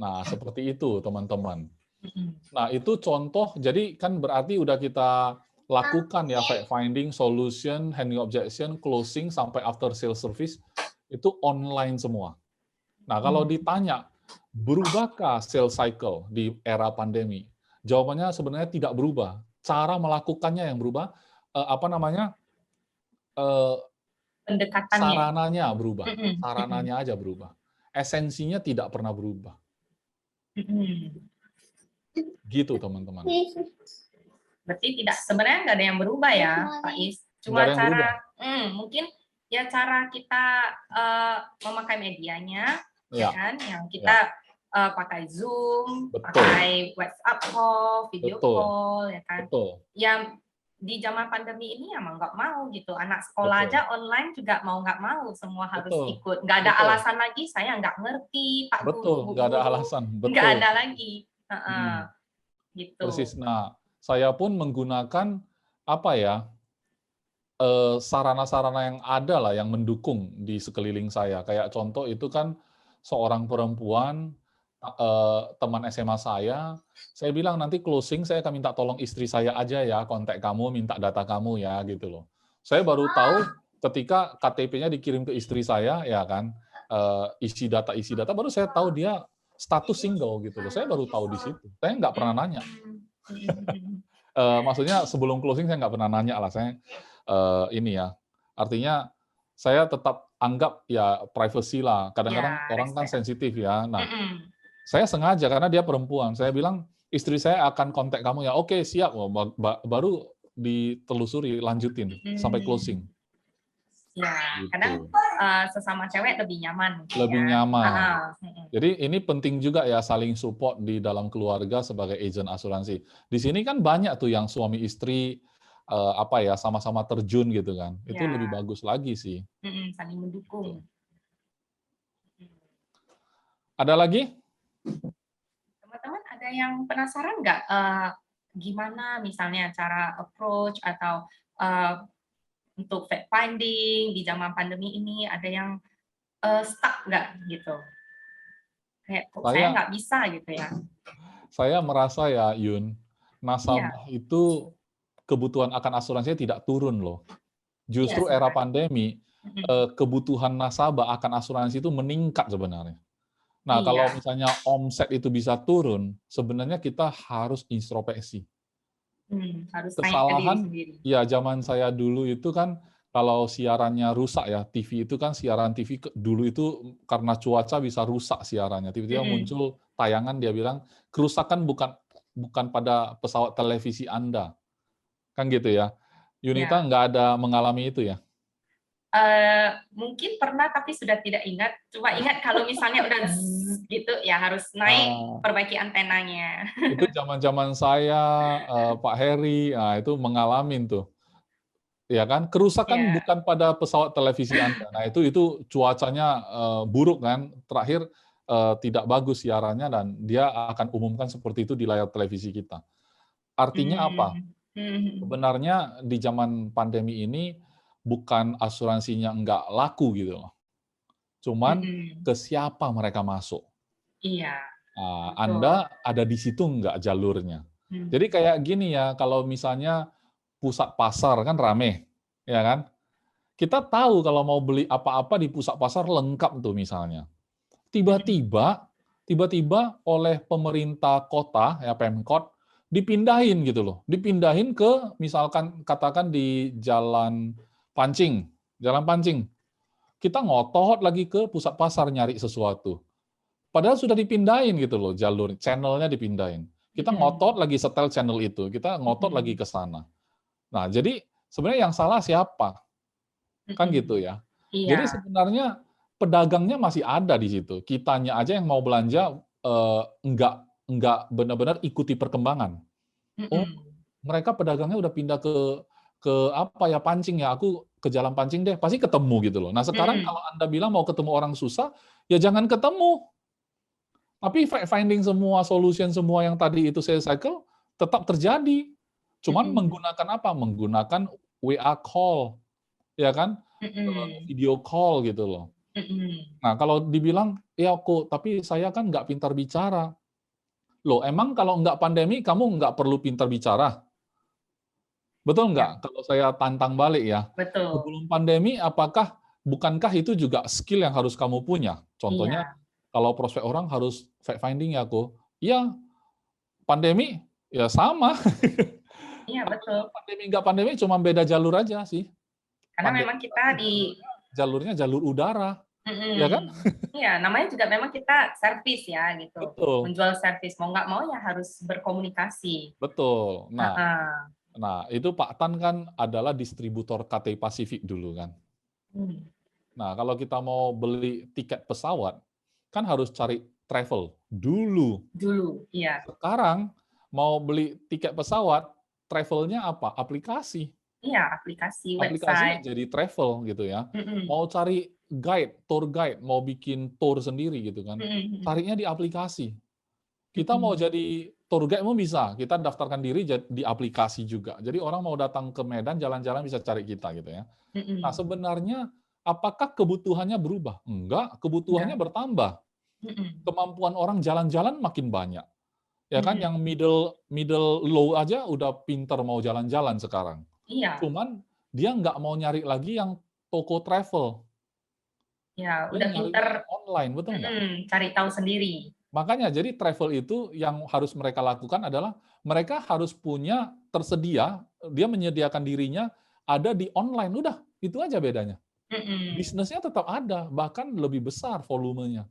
Speaker 2: Nah seperti itu teman-teman. Nah itu contoh, jadi kan berarti udah kita lakukan ya fact finding, solution, handling objection, closing sampai after sales service itu online semua. Nah kalau ditanya berubahkah sales cycle di era pandemi? Jawabannya sebenarnya tidak berubah. Cara melakukannya yang berubah, eh,
Speaker 1: Pendekatannya.
Speaker 2: sarananya berubah,
Speaker 1: Mm-mm,
Speaker 2: sarananya aja berubah. Esensinya tidak pernah berubah.
Speaker 1: mm-mm.
Speaker 2: Gitu teman-teman.
Speaker 1: Berarti tidak, sebenarnya nggak ada yang berubah ya, Pak Is.
Speaker 2: Nggak
Speaker 1: Cuma
Speaker 2: ada yang berubah.
Speaker 1: mungkin ya cara kita memakai medianya, ya
Speaker 2: Ya,
Speaker 1: kan, yang kita pakai Zoom,
Speaker 2: betul,
Speaker 1: pakai WhatsApp call, video
Speaker 2: betul,
Speaker 1: call, ya kan.
Speaker 2: betul,
Speaker 1: Yang di zaman pandemi ini emang nggak mau gitu. Anak sekolah
Speaker 2: betul,
Speaker 1: aja online juga mau nggak mau, semua harus
Speaker 2: betul,
Speaker 1: ikut. Nggak ada
Speaker 2: betul,
Speaker 1: alasan lagi, saya nggak ngerti, Pak
Speaker 2: betul,
Speaker 1: Guru, Bu
Speaker 2: nggak ada
Speaker 1: Guru.
Speaker 2: alasan,
Speaker 1: Nggak
Speaker 2: betul.
Speaker 1: ada lagi.
Speaker 2: Hmm,
Speaker 1: Gitu.
Speaker 2: persis. Nah, saya pun menggunakan apa ya, sarana-sarana yang ada lah yang mendukung di sekeliling saya. Kayak contoh itu kan seorang perempuan, teman SMA saya bilang nanti closing saya akan minta tolong istri saya aja ya, kontak kamu, minta data kamu ya, gitu loh. Saya baru tahu ketika KTP-nya dikirim ke istri saya, ya kan, isi data, baru saya tahu dia status single gitu loh. Saya baru tahu di situ. Saya nggak pernah nanya. Maksudnya sebelum closing saya nggak pernah nanya lah. Saya ini ya, artinya saya tetap anggap ya privacy lah. Kadang-kadang
Speaker 1: Ya,
Speaker 2: orang kan
Speaker 1: respect.
Speaker 2: sensitif ya. Nah, saya sengaja karena dia perempuan. Saya bilang istri saya akan kontak kamu ya. Oke, siap. Baru ditelusuri, lanjutin sampai closing.
Speaker 1: Ya,
Speaker 2: Gitu.
Speaker 1: kadang sesama cewek lebih nyaman.
Speaker 2: Lebih
Speaker 1: ya.
Speaker 2: nyaman. Jadi ini penting juga ya saling support di dalam keluarga sebagai agent asuransi. Di sini kan banyak tuh yang suami istri apa ya sama-sama terjun gitu kan. Itu
Speaker 1: Ya.
Speaker 2: lebih bagus lagi sih.
Speaker 1: Saling mendukung.
Speaker 2: Ada lagi?
Speaker 1: Teman-teman ada yang penasaran nggak gimana misalnya cara approach atau untuk fact finding di zaman pandemi ini, ada yang stuck nggak gitu? Kayak saya nggak bisa gitu ya.
Speaker 2: Saya merasa ya Yun, nasabah itu kebutuhan akan asuransinya tidak turun loh. Justru era pandemi, kebutuhan nasabah akan asuransi itu meningkat sebenarnya. Nah, kalau misalnya omset itu bisa turun, sebenarnya kita harus introspeksi.
Speaker 1: Harus
Speaker 2: Kesalahan,
Speaker 1: naik ke diri sendiri.
Speaker 2: ya zaman saya dulu itu kan, kalau siarannya rusak ya, TV itu kan siaran TV dulu itu karena cuaca bisa rusak siarannya. Tiba-tiba muncul tayangan dia bilang, kerusakan bukan pada pesawat televisi Anda. Kan gitu ya. Yunita nggak ada mengalami itu ya?
Speaker 1: Mungkin pernah tapi sudah tidak ingat. Cuma ingat kalau misalnya udah zzz, gitu ya harus naik perbaiki antenanya.
Speaker 2: Itu zaman-zaman saya, Pak Heri, nah itu mengalami tuh. Ya kan, kerusakan bukan pada pesawat televisi Anda. Nah itu cuacanya buruk kan, terakhir tidak bagus siarannya dan dia akan umumkan seperti itu di layar televisi kita. Artinya apa? Sebenarnya di zaman pandemi ini bukan asuransinya nggak laku gitu loh. Cuman ke siapa mereka masuk.
Speaker 1: Iya.
Speaker 2: Nah, Anda ada di situ nggak jalurnya. Jadi kayak gini ya, kalau misalnya pusat pasar kan rame, ya kan? Kita tahu kalau mau beli apa-apa di pusat pasar lengkap tuh misalnya. Tiba-tiba oleh pemerintah kota, ya Pemkot, dipindahin gitu loh. Dipindahin ke misalkan katakan di Jalan Pancing. Kita ngotot lagi ke pusat pasar nyari sesuatu. Padahal sudah dipindahin gitu loh jalur, channelnya dipindahin. Kita ngotot lagi setel channel itu, kita ngotot lagi ke sana. Nah, jadi sebenarnya yang salah siapa? Kan gitu ya. Jadi sebenarnya pedagangnya masih ada di situ. Kitanya aja yang mau belanja enggak benar-benar ikuti perkembangan. Oh, mereka pedagangnya udah pindah ke apa ya Pancing ya. Aku ke Jalan Pancing deh, pasti ketemu gitu loh. Nah, sekarang kalau Anda bilang mau ketemu orang susah, ya jangan ketemu. Tapi fact finding semua, solution semua yang tadi itu saya cycle tetap terjadi. Cuman menggunakan apa? Menggunakan WA call, ya kan? Video call gitu loh. Nah, kalau dibilang, ya kok, tapi saya kan nggak pintar bicara. Loh, emang kalau nggak pandemi, kamu nggak perlu pintar bicara? Betul nggak? Kalau saya tantang balik ya.
Speaker 1: Betul.
Speaker 2: Sebelum pandemi, bukankah itu juga skill yang harus kamu punya? Contohnya, kalau prospek orang harus fact finding ya kok. Iya, pandemi, ya sama.
Speaker 1: Iya, betul.
Speaker 2: Pandemi nggak pandemi, cuma beda jalur aja sih.
Speaker 1: Karena memang kita di
Speaker 2: jalurnya jalur udara, ya kan?
Speaker 1: Iya, namanya juga memang kita servis ya gitu.
Speaker 2: Betul.
Speaker 1: Menjual servis mau nggak mau ya harus berkomunikasi.
Speaker 2: Betul.
Speaker 1: Heeh.
Speaker 2: Nah, itu Pak Tan kan adalah distributor KTI Pasifik dulu kan. Nah, kalau kita mau beli tiket pesawat, kan harus cari travel dulu.
Speaker 1: Dulu, iya.
Speaker 2: Sekarang mau beli tiket pesawat, travelnya apa? Aplikasi.
Speaker 1: Iya, aplikasi,
Speaker 2: Aplikasinya
Speaker 1: website.
Speaker 2: jadi travel gitu ya. Mau cari guide, tour guide, mau bikin tour sendiri gitu kan. Carinya di aplikasi. Kita mau jadi tour guide mau bisa, kita daftarkan diri di aplikasi juga. Jadi orang mau datang ke Medan jalan-jalan bisa cari kita gitu ya. Nah, sebenarnya apakah kebutuhannya berubah? Enggak, kebutuhannya bertambah. Kemampuan orang jalan-jalan makin banyak. Ya kan, yang middle low aja udah pinter mau jalan-jalan sekarang.
Speaker 1: Iya.
Speaker 2: Cuman dia nggak mau nyari lagi yang toko travel.
Speaker 1: Ya,
Speaker 2: Dia
Speaker 1: udah
Speaker 2: nyarinya
Speaker 1: pinter
Speaker 2: yang online, betul nggak?
Speaker 1: cari tahu sendiri.
Speaker 2: Makanya jadi travel itu yang harus mereka lakukan adalah mereka harus punya tersedia, dia menyediakan dirinya ada di online, udah itu aja bedanya. Bisnisnya tetap ada, bahkan lebih besar volumenya.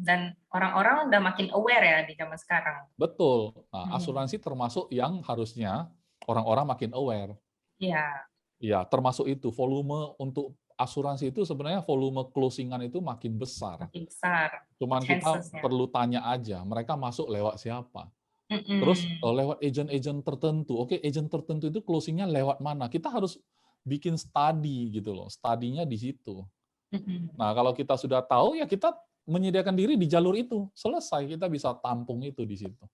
Speaker 1: Dan orang-orang udah makin aware ya di zaman sekarang.
Speaker 2: Betul. Nah, asuransi termasuk yang harusnya orang-orang makin aware.
Speaker 1: Iya.
Speaker 2: Ya, termasuk itu volume untuk asuransi itu sebenarnya volume closingan itu makin besar.
Speaker 1: Makin besar.
Speaker 2: Cuman kita perlu tanya aja, mereka masuk lewat siapa. Terus lewat agent-agent tertentu. Oke, agent tertentu itu closingnya lewat mana? Kita harus bikin study gitu loh. Studinya di situ. Nah, kalau kita sudah tahu ya kita menyediakan diri di jalur itu. Selesai, kita bisa tampung itu di situ.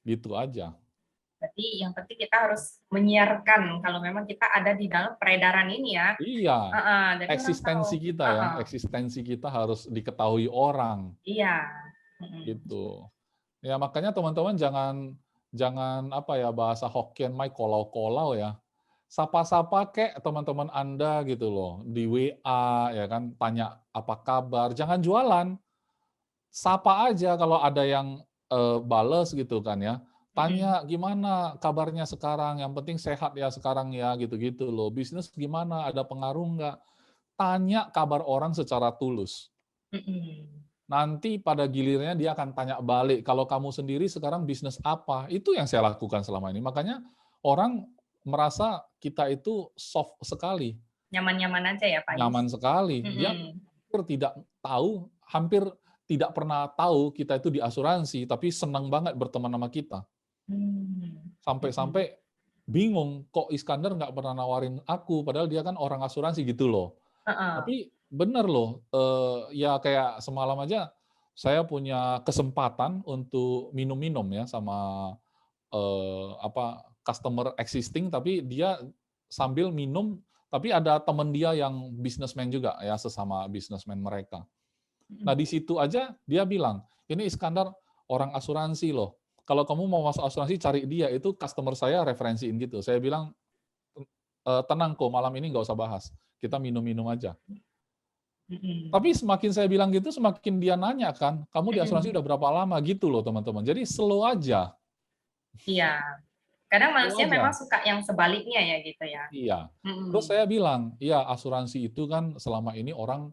Speaker 2: Gitu aja.
Speaker 1: Berarti yang penting kita harus menyiarkan kalau memang kita ada di dalam peredaran ini ya.
Speaker 2: Iya.
Speaker 1: Jadi
Speaker 2: Eksistensi kita ya, eksistensi kita harus diketahui orang.
Speaker 1: Iya.
Speaker 2: Gitu. Ya makanya teman-teman jangan apa ya bahasa Hokkien mai kolau-kolau ya. Sapa-sapa kek teman-teman Anda gitu loh di WA ya kan, tanya apa kabar, jangan jualan. Sapa aja kalau ada yang bales gitu kan ya. Tanya gimana kabarnya sekarang, yang penting sehat ya sekarang ya gitu-gitu loh. Bisnis gimana, ada pengaruh nggak? Tanya kabar orang secara tulus. Nanti pada gilirnya dia akan tanya balik, kalau kamu sendiri sekarang bisnis apa? Itu yang saya lakukan selama ini. Makanya orang merasa kita itu soft sekali.
Speaker 1: Nyaman-nyaman aja ya Pak Is?
Speaker 2: Nyaman sekali. Dia hampir tidak pernah tahu kita itu di asuransi, tapi senang banget berteman sama kita. Sampai-sampai bingung, kok Iskandar nggak pernah nawarin aku, padahal dia kan orang asuransi gitu loh. Tapi bener loh, ya kayak semalam aja saya punya kesempatan untuk minum-minum ya sama customer existing, tapi dia sambil minum, tapi ada teman dia yang businessman juga ya, sesama businessman mereka. Nah di situ aja dia bilang, ini Iskandar orang asuransi loh. Kalau kamu mau masuk asuransi cari dia, itu customer saya referensiin gitu. Saya bilang tenang kok, malam ini nggak usah bahas, kita minum-minum aja. Tapi semakin saya bilang gitu, semakin dia nanya kan, kamu di asuransi udah berapa lama gitu loh teman-teman. Jadi slow aja.
Speaker 1: Iya. Kadang manusia memang suka yang sebaliknya ya gitu ya.
Speaker 2: Iya. Terus saya bilang, iya asuransi itu kan selama ini orang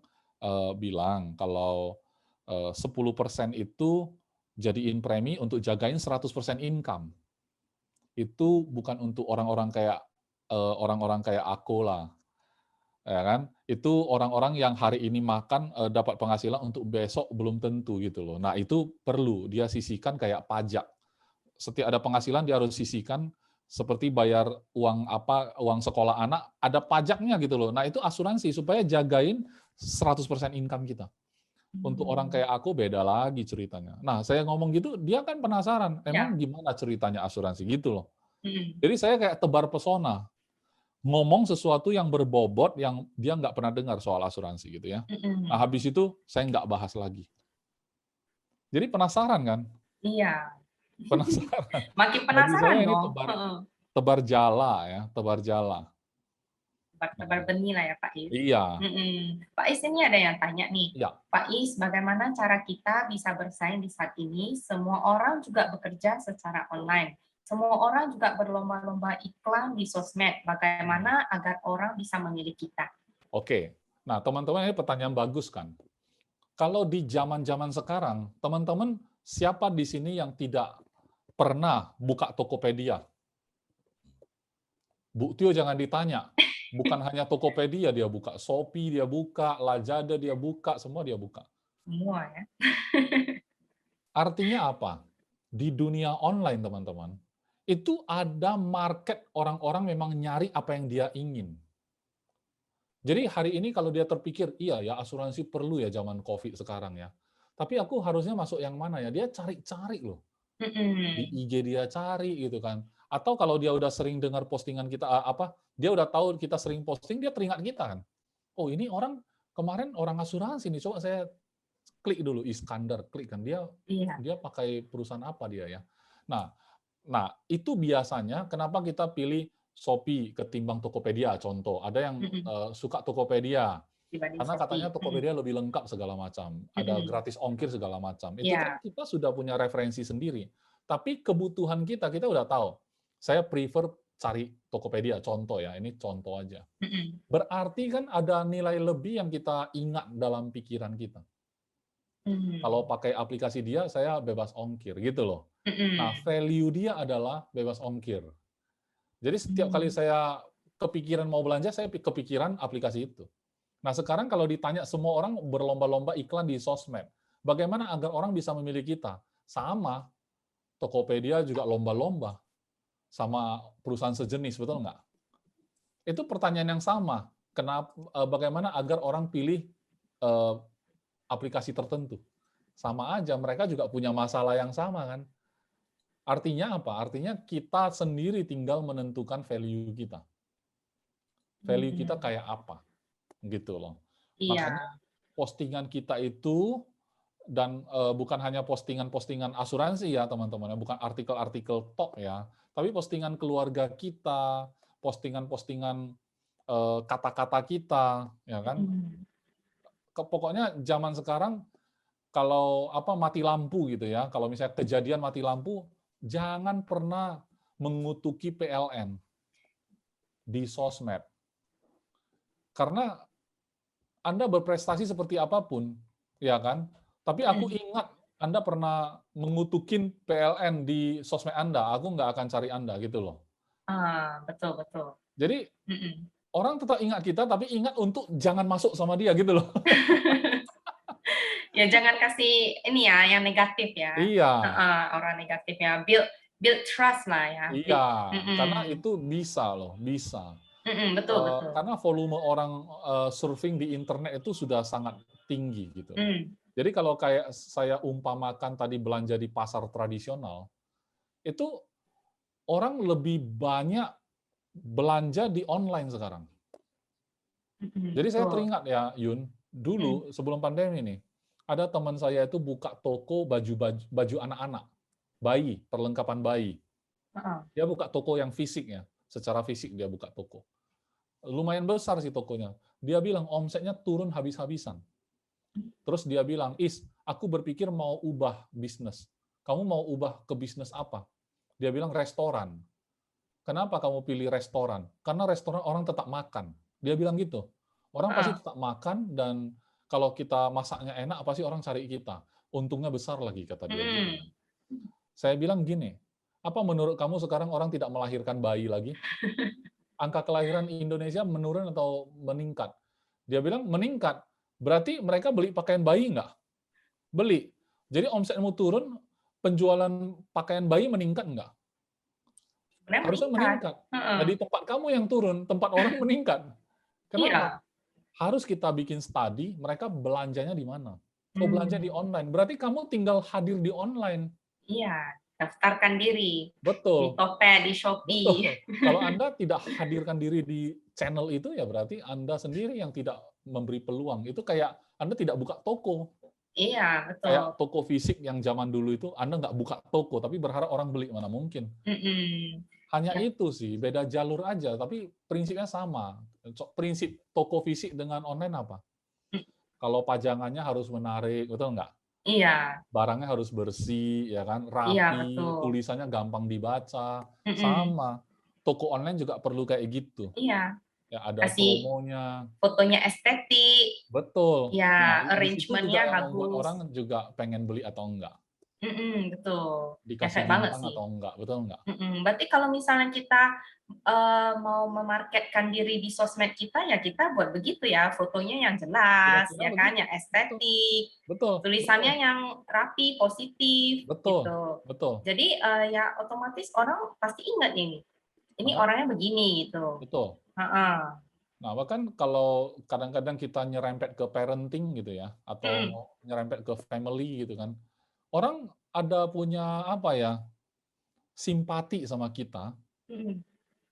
Speaker 2: bilang kalau 10% itu jadiin premi untuk jagain 100% income. Itu bukan untuk orang-orang kayak aku lah. Ya kan? Itu orang-orang yang hari ini makan dapat penghasilan untuk besok belum tentu gitu loh. Nah, itu perlu dia sisihkan kayak pajak. Setiap ada penghasilan dia harus sisihkan seperti bayar uang sekolah anak, ada pajaknya gitu loh. Nah, itu asuransi supaya jagain 100% income kita. Untuk orang kayak aku beda lagi ceritanya. Nah, saya ngomong gitu, dia kan penasaran, emang gimana ceritanya asuransi gitu loh. Jadi saya kayak tebar pesona, ngomong sesuatu yang berbobot yang dia nggak pernah dengar soal asuransi gitu ya. Nah, habis itu saya nggak bahas lagi. Jadi penasaran kan?
Speaker 1: Iya.
Speaker 2: Penasaran.
Speaker 1: Makin penasaran
Speaker 2: Bagi saya ini
Speaker 1: dong.
Speaker 2: tebar jala ya, tebar jala.
Speaker 1: Tebar benih lah ya Pak Is.
Speaker 2: Iya.
Speaker 1: Pak Is ini ada yang tanya nih.
Speaker 2: Ya.
Speaker 1: Pak Is, bagaimana cara kita bisa bersaing di saat ini? Semua orang juga bekerja secara online. semua orang juga berlomba-lomba iklan di sosmed. Bagaimana agar orang bisa memilih kita?
Speaker 2: Oke. Nah, teman-teman, ini pertanyaan bagus kan? Kalau di zaman-zaman sekarang, teman-teman, siapa di sini yang tidak pernah buka Tokopedia? Bu Tio jangan ditanya. Bukan hanya Tokopedia dia buka, Shopee dia buka, Lazada dia buka, semua dia buka.
Speaker 1: Semua ya.
Speaker 2: Artinya apa? Di dunia online, teman-teman, itu ada market orang-orang memang nyari apa yang dia ingin. Jadi hari ini kalau dia terpikir, iya ya asuransi perlu ya zaman COVID sekarang ya. Tapi aku harusnya masuk yang mana ya? Dia cari-cari loh. Di
Speaker 1: Mm-mm.
Speaker 2: IG dia cari gitu kan. Atau kalau dia udah sering dengar postingan kita dia udah tahu kita sering posting, dia teringat kita kan. Oh, ini orang kemarin orang asuransi nih, coba saya klik dulu Iskandar, klik kan dia
Speaker 1: Iya.
Speaker 2: dia pakai perusahaan apa dia ya. Nah, itu biasanya kenapa kita pilih Shopee ketimbang Tokopedia contoh. Ada yang
Speaker 1: Mm-mm.
Speaker 2: suka Tokopedia
Speaker 1: Dibanding
Speaker 2: karena katanya
Speaker 1: Shopee.
Speaker 2: Tokopedia lebih lengkap segala macam, ada
Speaker 1: Mm-mm.
Speaker 2: gratis ongkir segala macam. Itu kan
Speaker 1: Iya.
Speaker 2: kita sudah punya referensi sendiri. Tapi kebutuhan kita udah tahu. Saya prefer cari Tokopedia, contoh ya, ini contoh aja.
Speaker 1: Mm-mm.
Speaker 2: Berarti kan ada nilai lebih yang kita ingat dalam pikiran kita. Kalau
Speaker 1: Mm.
Speaker 2: pakai aplikasi dia, saya bebas ongkir, gitu loh. Nah,
Speaker 1: Mm-mm.
Speaker 2: value dia adalah bebas ongkir. Jadi setiap kali
Speaker 1: Mm.
Speaker 2: saya kepikiran mau belanja, saya kepikiran aplikasi itu. Nah, sekarang kalau ditanya semua orang berlomba-lomba iklan di sosmed, bagaimana agar orang bisa memilih kita? Sama, Tokopedia juga lomba-lomba sama perusahaan sejenis, betul nggak? Itu pertanyaan yang sama. Bagaimana agar orang pilih eh, aplikasi tertentu? Sama aja, mereka juga punya masalah yang sama kan? Artinya apa? Artinya kita sendiri tinggal menentukan value kita. Value kita
Speaker 1: Mm.
Speaker 2: kayak apa? Gitu loh. Makanya
Speaker 1: Iya.
Speaker 2: postingan kita itu dan bukan hanya postingan-postingan asuransi ya teman-teman, bukan artikel-artikel tok ya, tapi postingan keluarga kita, postingan-postingan kata-kata kita, ya kan?
Speaker 1: Mm.
Speaker 2: Pokoknya zaman sekarang kalau mati lampu gitu ya, kalau misalnya kejadian mati lampu, jangan pernah mengutuki PLN di sosmed. Karena Anda berprestasi seperti apapun, ya kan? Tapi aku
Speaker 1: Mm.
Speaker 2: ingat Anda pernah mengutukin PLN di sosmed Anda, aku nggak akan cari Anda gitu loh.
Speaker 1: Betul betul.
Speaker 2: Jadi
Speaker 1: Mm-mm.
Speaker 2: orang tetap ingat kita, tapi ingat untuk jangan masuk sama dia gitu loh.
Speaker 1: Ya jangan kasih ini ya yang negatif ya.
Speaker 2: Iya,
Speaker 1: Orang negatifnya build trust lah ya.
Speaker 2: iya, karena
Speaker 1: Mm-mm.
Speaker 2: itu bisa loh, bisa.
Speaker 1: Mm-mm, betul betul.
Speaker 2: Karena volume orang surfing di internet itu sudah sangat tinggi gitu.
Speaker 1: Mm.
Speaker 2: Jadi kalau kayak saya umpamakan tadi belanja di pasar tradisional, itu orang lebih banyak belanja di online sekarang.
Speaker 1: Mm-mm,
Speaker 2: Jadi saya
Speaker 1: betul.
Speaker 2: teringat ya, Yun, dulu sebelum pandemi nih, ada teman saya itu buka toko baju anak-anak, bayi, perlengkapan bayi.
Speaker 1: Uh-uh.
Speaker 2: Dia buka toko yang fisiknya, secara fisik dia buka toko. Lumayan besar sih tokonya. Dia bilang omsetnya turun habis-habisan. Terus dia bilang, aku berpikir mau ubah bisnis. Kamu mau ubah ke bisnis apa? Dia bilang restoran. Kenapa kamu pilih restoran? Karena restoran orang tetap makan. Dia bilang gitu. Orang pasti
Speaker 1: Uh-uh.
Speaker 2: tetap makan dan kalau kita masaknya enak, pasti orang cari kita. Untungnya besar lagi, kata dia gitu.
Speaker 1: Mm.
Speaker 2: Saya bilang gini, apa menurut kamu sekarang orang tidak melahirkan bayi lagi? Angka kelahiran Indonesia menurun atau meningkat? Dia bilang meningkat. Berarti mereka beli pakaian bayi nggak? Beli. Jadi omsetmu turun, penjualan pakaian bayi meningkat nggak?
Speaker 1: Sebenarnya
Speaker 2: Harusnya meningkat.
Speaker 1: Uh-uh.
Speaker 2: Nah, di tempat kamu yang turun, tempat orang meningkat. Kenapa?
Speaker 1: Iya.
Speaker 2: Harus kita bikin studi, mereka belanjanya di mana? Oh, belanja di
Speaker 1: Hmm.
Speaker 2: online. Berarti kamu tinggal hadir di online.
Speaker 1: Iya. Daftarkan diri di
Speaker 2: Betul.
Speaker 1: Topet, di Shopee.
Speaker 2: Betul. Kalau Anda tidak hadirkan diri di channel itu, ya berarti Anda sendiri yang tidak memberi peluang. Itu kayak Anda tidak buka toko.
Speaker 1: Iya,
Speaker 2: Kayak
Speaker 1: betul.
Speaker 2: toko fisik yang zaman dulu itu, Anda nggak buka toko, tapi berharap orang beli. Mana mungkin.
Speaker 1: Mm-mm.
Speaker 2: Hanya
Speaker 1: Ya.
Speaker 2: itu sih, beda jalur aja, tapi prinsipnya sama. Prinsip toko fisik dengan online apa?
Speaker 1: Mm.
Speaker 2: Kalau pajangannya harus menarik, betul nggak?
Speaker 1: Iya,
Speaker 2: barangnya harus bersih, ya kan,
Speaker 1: iya
Speaker 2: rapi,
Speaker 1: betul.
Speaker 2: tulisannya gampang dibaca,
Speaker 1: Mm-mm.
Speaker 2: sama. Toko online juga perlu kayak gitu.
Speaker 1: Iya,
Speaker 2: Ya ada
Speaker 1: kasih
Speaker 2: promonya,
Speaker 1: fotonya estetik,
Speaker 2: betul. Nah,
Speaker 1: ya
Speaker 2: di situ juga
Speaker 1: arrangement-nya
Speaker 2: yang membuat
Speaker 1: bagus.
Speaker 2: orang juga pengen beli atau enggak,
Speaker 1: Betul.
Speaker 2: dikasih
Speaker 1: Efek banget
Speaker 2: bintang
Speaker 1: sih.
Speaker 2: atau enggak, betul enggak?
Speaker 1: Berarti kalau misalnya kita, mau memarketkan diri di sosmed kita, ya kita buat begitu ya, fotonya yang jelas,
Speaker 2: Kira-kira
Speaker 1: ya kan,
Speaker 2: begitu.
Speaker 1: yang
Speaker 2: Betul,
Speaker 1: estetik,
Speaker 2: betul, betul,
Speaker 1: tulisannya yang rapi, positif,
Speaker 2: betul,
Speaker 1: gitu.
Speaker 2: betul.
Speaker 1: Jadi, ya otomatis orang pasti ingat ini
Speaker 2: Makanya,
Speaker 1: orangnya begini, gitu.
Speaker 2: betul.
Speaker 1: Heeh.
Speaker 2: Nah, bahkan kalau kadang-kadang kita nyerempet ke parenting gitu ya,
Speaker 1: Mhm,
Speaker 2: atau nyerempet ke family gitu kan, orang ada punya apa ya, simpati sama kita,
Speaker 1: mhm.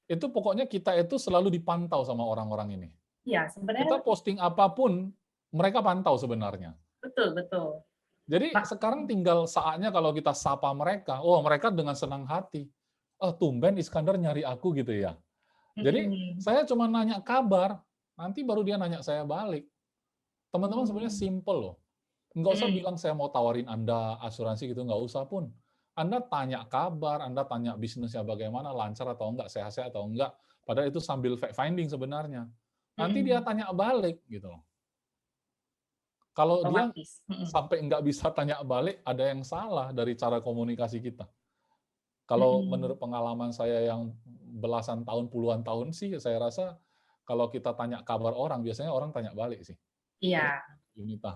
Speaker 2: itu pokoknya kita itu selalu dipantau sama orang-orang ini.
Speaker 1: Iya, sebenarnya
Speaker 2: Kita posting apapun, mereka pantau sebenarnya.
Speaker 1: betul betul.
Speaker 2: Jadi
Speaker 1: Mak
Speaker 2: sekarang tinggal saatnya kalau kita sapa mereka, oh mereka dengan senang hati. Oh tumben Iskandar nyari aku gitu ya. Jadi
Speaker 1: mhm,
Speaker 2: saya cuma nanya kabar, nanti baru dia nanya saya balik. Teman-teman sebenarnya
Speaker 1: mmm,
Speaker 2: simple loh. Nggak usah
Speaker 1: mhm,
Speaker 2: bilang saya mau tawarin Anda asuransi gitu, nggak usah pun. Anda tanya kabar, Anda tanya bisnisnya bagaimana, lancar atau enggak, sehat-sehat atau enggak. Padahal itu sambil fact finding sebenarnya. Nanti dia
Speaker 1: mhm,
Speaker 2: tanya balik gitu loh. Kalau dia
Speaker 1: otomatis,
Speaker 2: sampai nggak bisa tanya balik, ada yang salah dari cara komunikasi kita. Kalau
Speaker 1: mhm.
Speaker 2: menurut pengalaman saya yang belasan tahun, puluhan tahun sih, saya rasa kalau kita tanya kabar orang, biasanya orang tanya balik sih. Betul,
Speaker 1: Iya
Speaker 2: Yunita.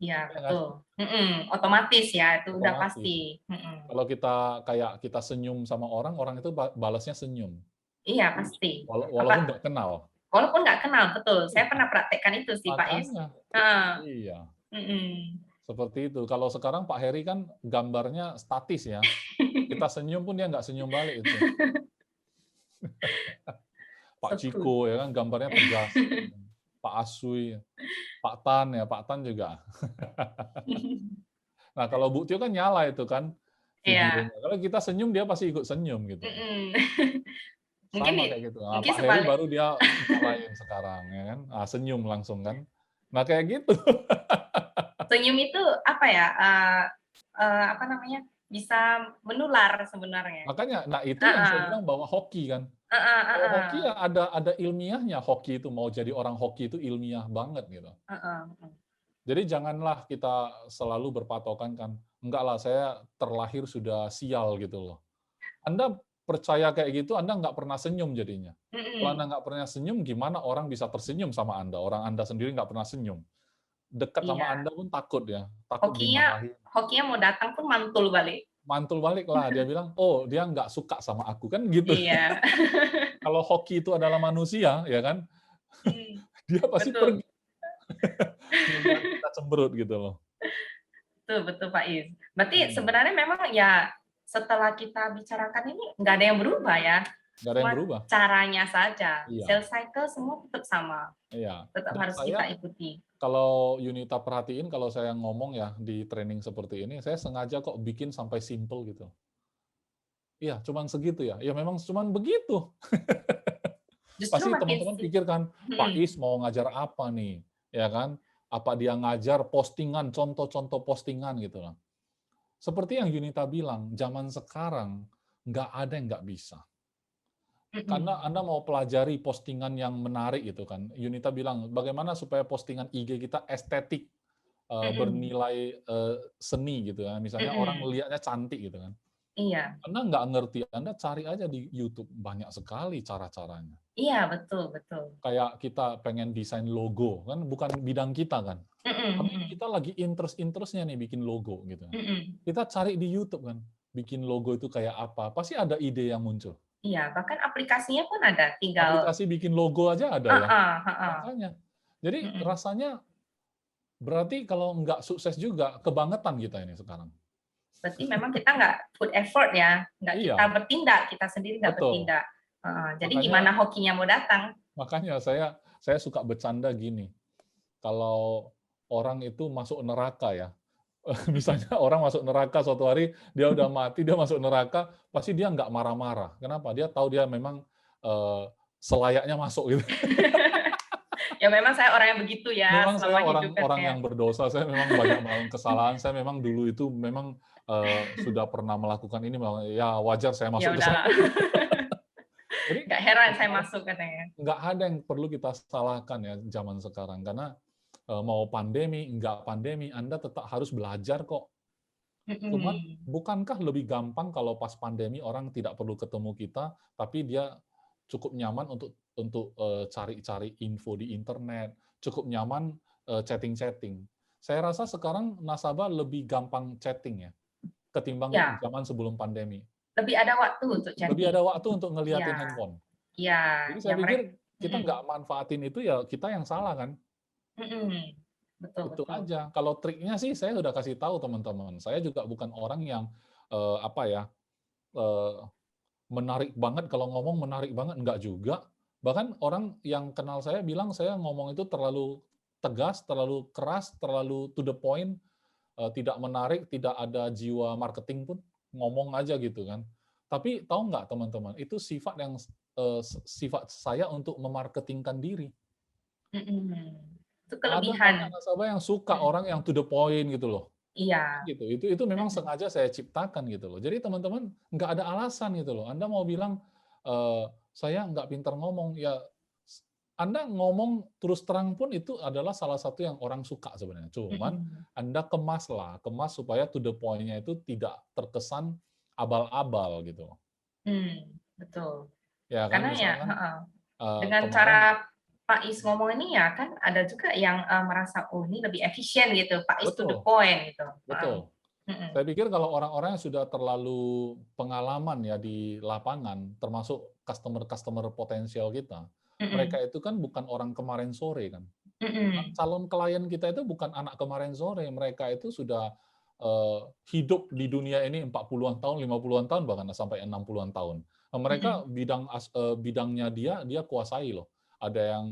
Speaker 1: iya
Speaker 2: Ya nggak
Speaker 1: betul,
Speaker 2: sih?
Speaker 1: otomatis ya, itu udah
Speaker 2: Otomatis.
Speaker 1: pasti, mhm.
Speaker 2: Kalau kita kayak kita senyum sama orang, orang itu balasnya senyum.
Speaker 1: Iya pasti. Apa
Speaker 2: Walaupun nggak kenal.
Speaker 1: walaupun nggak kenal, betul, saya
Speaker 2: Iya,
Speaker 1: pernah praktekkan itu sih, Pak Is.
Speaker 2: makanya.
Speaker 1: Heeh,
Speaker 2: Iya,
Speaker 1: mhm.
Speaker 2: seperti itu. Kalau sekarang Pak Heri kan gambarnya statis ya. Kita senyum pun dia nggak senyum balik itu. Pak
Speaker 1: Sebut.
Speaker 2: Ciko ya kan gambarnya tegas. Pak Asui, Pak Tan ya, Pak Tan juga. Nah, kalau Bu Tio kan nyala itu kan
Speaker 1: Iya,
Speaker 2: videonya. Kalau kita senyum dia pasti ikut senyum gitu.
Speaker 1: mhm. Mungkin
Speaker 2: Sama kayak gitu. Nah,
Speaker 1: mungkin
Speaker 2: Pak Heri
Speaker 1: sebalik
Speaker 2: baru dia nyalain sekarang ya kan. Ah, senyum langsung kan. Nah, kayak gitu.
Speaker 1: senyum itu apa ya, apa namanya, bisa menular sebenarnya.
Speaker 2: Makanya, nah itu yang saya
Speaker 1: Heeh,
Speaker 2: bilang bahwa hoki kan.
Speaker 1: heeh
Speaker 2: Kalau
Speaker 1: heeh,
Speaker 2: hoki ya ada ilmiahnya, hoki itu mau jadi orang hoki itu ilmiah banget gitu.
Speaker 1: heeh heeh.
Speaker 2: Jadi janganlah kita selalu berpatokan kan, enggak lah saya terlahir sudah sial gitu loh. Anda percaya kayak gitu, Anda nggak pernah senyum jadinya. Kalau Anda
Speaker 1: Mhm,
Speaker 2: nggak pernah senyum, gimana orang bisa tersenyum sama Anda? Orang Anda sendiri nggak pernah senyum. Dekat sama
Speaker 1: iya.
Speaker 2: Anda pun takut ya, takut
Speaker 1: Hokinya
Speaker 2: dimarahin.
Speaker 1: hokinya mau datang pun mantul balik.
Speaker 2: Mantul balik lah, dia bilang, oh dia nggak suka sama aku, kan gitu.
Speaker 1: Iya.
Speaker 2: Kalau hoki itu adalah manusia, ya kan,
Speaker 1: Mhm,
Speaker 2: dia pasti pergi.
Speaker 1: betul.
Speaker 2: Ngebuat kita cemberut gitu loh.
Speaker 1: Betul betul, Pak Is. Berarti
Speaker 2: Hmm,
Speaker 1: sebenarnya memang ya setelah kita bicarakan ini nggak ada yang berubah ya,
Speaker 2: nggak ada yang
Speaker 1: cuma
Speaker 2: berubah.
Speaker 1: caranya saja.
Speaker 2: Iya,
Speaker 1: Sales cycle semua tetap sama,
Speaker 2: iya.
Speaker 1: tetap
Speaker 2: Dan
Speaker 1: harus
Speaker 2: saya
Speaker 1: kita ikuti.
Speaker 2: kalau Yunita perhatiin kalau saya ngomong ya di training seperti ini, saya sengaja kok bikin sampai simple gitu. Iya, cuman segitu ya. Ya memang cuman begitu.
Speaker 1: Justru
Speaker 2: Pasti
Speaker 1: makin
Speaker 2: teman-teman pikir kan, Pak
Speaker 1: mhm,
Speaker 2: Is mau ngajar apa nih? Ya kan? Apa dia ngajar postingan, contoh-contoh postingan gitu lah. Seperti yang Yunita bilang, zaman sekarang nggak ada yang nggak bisa. Karena
Speaker 1: mhm,
Speaker 2: Anda mau pelajari postingan yang menarik gitu kan. Yunita bilang, bagaimana supaya postingan IG kita estetik,
Speaker 1: mhm,
Speaker 2: bernilai seni gitu ya. Misalnya orang
Speaker 1: mhm.
Speaker 2: melihatnya cantik gitu kan.
Speaker 1: Iya
Speaker 2: Anda nggak ngerti, Anda cari aja di YouTube, banyak sekali cara-caranya.
Speaker 1: iya, betul betul.
Speaker 2: Kayak kita pengen desain logo, kan bukan bidang kita kan.
Speaker 1: Mhm
Speaker 2: Tapi
Speaker 1: mhm,
Speaker 2: kita lagi interest-interestnya nih bikin logo gitu.
Speaker 1: mhm.
Speaker 2: Kita cari di YouTube kan, bikin logo itu kayak apa, pasti ada ide yang muncul.
Speaker 1: Iya, bahkan aplikasinya pun ada, tinggal
Speaker 2: Aplikasi bikin logo aja ada ya.
Speaker 1: heeh heeh,
Speaker 2: Makanya. Jadi
Speaker 1: mhm.
Speaker 2: rasanya berarti kalau nggak sukses juga, kebangetan kita ini sekarang.
Speaker 1: Berarti memang kita nggak put effort ya, nggak kita
Speaker 2: Iya,
Speaker 1: bertindak, kita sendiri nggak
Speaker 2: betul.
Speaker 1: bertindak. Heeh, jadi gimana
Speaker 2: Makanya
Speaker 1: hokinya mau datang?
Speaker 2: makanya saya suka bercanda gini, kalau orang itu masuk neraka ya,
Speaker 1: Mhm.
Speaker 2: misalnya orang masuk neraka suatu hari, dia udah mati, dia masuk neraka, pasti dia nggak marah-marah. Kenapa? Dia tahu dia memang, eee, selayaknya masuk gitu.
Speaker 1: Ya memang saya orang yang begitu ya
Speaker 2: Memang saya
Speaker 1: selama hidup
Speaker 2: orang
Speaker 1: ya.
Speaker 2: yang berdosa, saya memang banyak melakukan kesalahan, saya memang dulu itu memang sudah pernah melakukan ini, ya wajar saya
Speaker 1: Ya
Speaker 2: masuk ke sana.
Speaker 1: udahlah.
Speaker 2: Jadi
Speaker 1: Nggak heran saya
Speaker 2: sekarang
Speaker 1: masuk katanya.
Speaker 2: nggak ada yang perlu kita salahkan ya zaman sekarang, karena mau pandemi, nggak pandemi, Anda tetap harus belajar kok. Cuman bukankah lebih gampang kalau pas pandemi orang tidak perlu ketemu kita, tapi dia cukup nyaman untuk cari-cari info di internet, cukup nyaman chatting-chatting. Saya rasa sekarang nasabah lebih gampang chatting ya, ketimbang
Speaker 1: Ya,
Speaker 2: zaman sebelum pandemi.
Speaker 1: lebih ada waktu untuk
Speaker 2: Lebih ada
Speaker 1: chatting.
Speaker 2: waktu untuk ngeliatin
Speaker 1: Ya,
Speaker 2: handphone.
Speaker 1: ya,
Speaker 2: Jadi
Speaker 1: ya
Speaker 2: saya pikir
Speaker 1: mereka.
Speaker 2: kita nggak manfaatin itu, ya kita yang salah kan.
Speaker 1: Betul,
Speaker 2: Itu
Speaker 1: betul.
Speaker 2: aja. Kalau triknya sih saya udah kasih tahu teman-teman. Saya juga bukan orang yang apa ya, menarik banget, kalau ngomong menarik banget, enggak juga. Bahkan orang yang kenal saya bilang saya ngomong itu terlalu tegas, terlalu keras, terlalu to the point, tidak menarik, tidak ada jiwa marketing pun, ngomong aja gitu kan. Tapi tahu nggak teman-teman, itu sifat yang sifat saya untuk memarketingkan diri.
Speaker 1: Itu
Speaker 2: Ada banyak
Speaker 1: kelebihan.
Speaker 2: nasabah yang suka orang yang to the point gitu loh.
Speaker 1: Iya.
Speaker 2: Gitu. Itu memang sengaja saya ciptakan gitu loh. Jadi teman-teman nggak ada alasan gitu loh. Anda mau bilang saya nggak pintar ngomong, ya Anda ngomong terus terang pun itu adalah salah satu yang orang suka sebenarnya. Cuman Anda kemas supaya to the point-nya itu tidak terkesan abal-abal gitu.
Speaker 1: Betul.
Speaker 2: Ya kan,
Speaker 1: Karena ya,
Speaker 2: misalkan
Speaker 1: dengan
Speaker 2: kemarin
Speaker 1: cara Pak Is ngomong ini ya kan ada juga yang merasa oh ini lebih efisien gitu, Pak Is to the
Speaker 2: betul,
Speaker 1: point gitu.
Speaker 2: betul. Saya pikir kalau orang-orang yang sudah terlalu pengalaman ya di lapangan, termasuk customer-customer potensial kita, mereka itu kan bukan orang kemarin sore kan. Calon klien kita itu bukan anak kemarin sore, mereka itu sudah hidup di dunia ini 40-an tahun, 50-an tahun, bahkan sampai 60-an tahun. Mereka bidangnya dia kuasai loh. Ada yang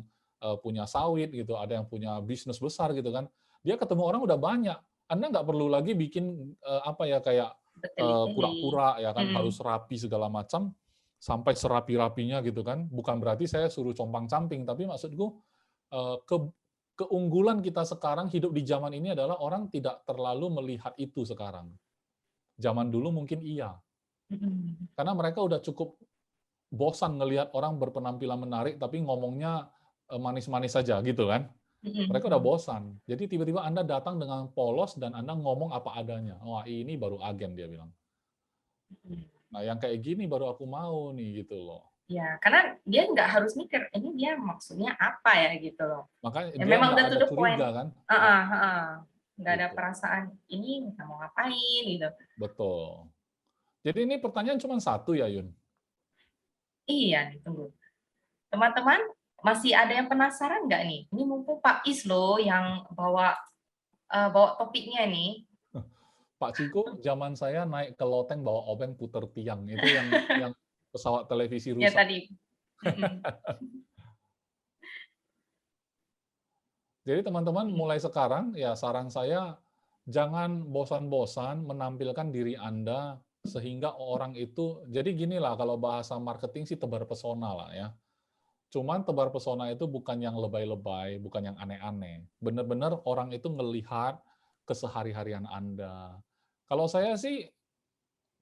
Speaker 2: punya sawit gitu, ada yang punya bisnis besar gitu kan. Dia ketemu orang udah banyak. Anda nggak perlu lagi bikin apa ya, kayak
Speaker 1: Bertele-tele.
Speaker 2: pura-pura ya kan, harus rapi segala macam, sampai serapi-rapinya gitu kan. Bukan berarti saya suruh compang-camping, tapi maksudku keunggulan kita sekarang hidup di zaman ini adalah orang tidak terlalu melihat itu sekarang. Zaman dulu mungkin iya. Karena mereka udah cukup bosan ngelihat orang berpenampilan menarik tapi ngomongnya manis-manis saja gitu kan. Mereka udah bosan. Jadi tiba-tiba Anda datang dengan polos dan Anda ngomong apa adanya. Wah, ini baru agen, dia bilang. Nah, yang kayak gini baru aku mau nih gitu loh.
Speaker 1: Ya, karena dia nggak harus mikir ini dia maksudnya apa ya gitu loh.
Speaker 2: Makanya
Speaker 1: Ya
Speaker 2: dia
Speaker 1: memang
Speaker 2: nggak
Speaker 1: udah to
Speaker 2: ada
Speaker 1: the point.
Speaker 2: curiga kan.
Speaker 1: Nggak ada
Speaker 2: Gitu.
Speaker 1: perasaan ini mau ngapain gitu.
Speaker 2: Betul. Jadi ini pertanyaan cuma satu ya, Yun?
Speaker 1: Iya nih, tunggu. Teman-teman, masih ada yang penasaran nggak nih? Ini mumpung Pak Is loh yang bawa topiknya nih.
Speaker 2: Pak Ciko, zaman saya naik ke loteng bawa obeng puter tiang. Itu yang pesawat televisi
Speaker 1: Ya
Speaker 2: rusak.
Speaker 1: tadi.
Speaker 2: Jadi teman-teman, mulai sekarang ya saran saya, jangan bosan-bosan menampilkan diri Anda sehingga orang itu, jadi ginilah kalau bahasa marketing sih tebar pesona lah ya. Cuman tebar pesona itu bukan yang lebay-lebay, bukan yang aneh-aneh. Benar-benar orang itu melihat kesehari-harian Anda. Kalau saya sih,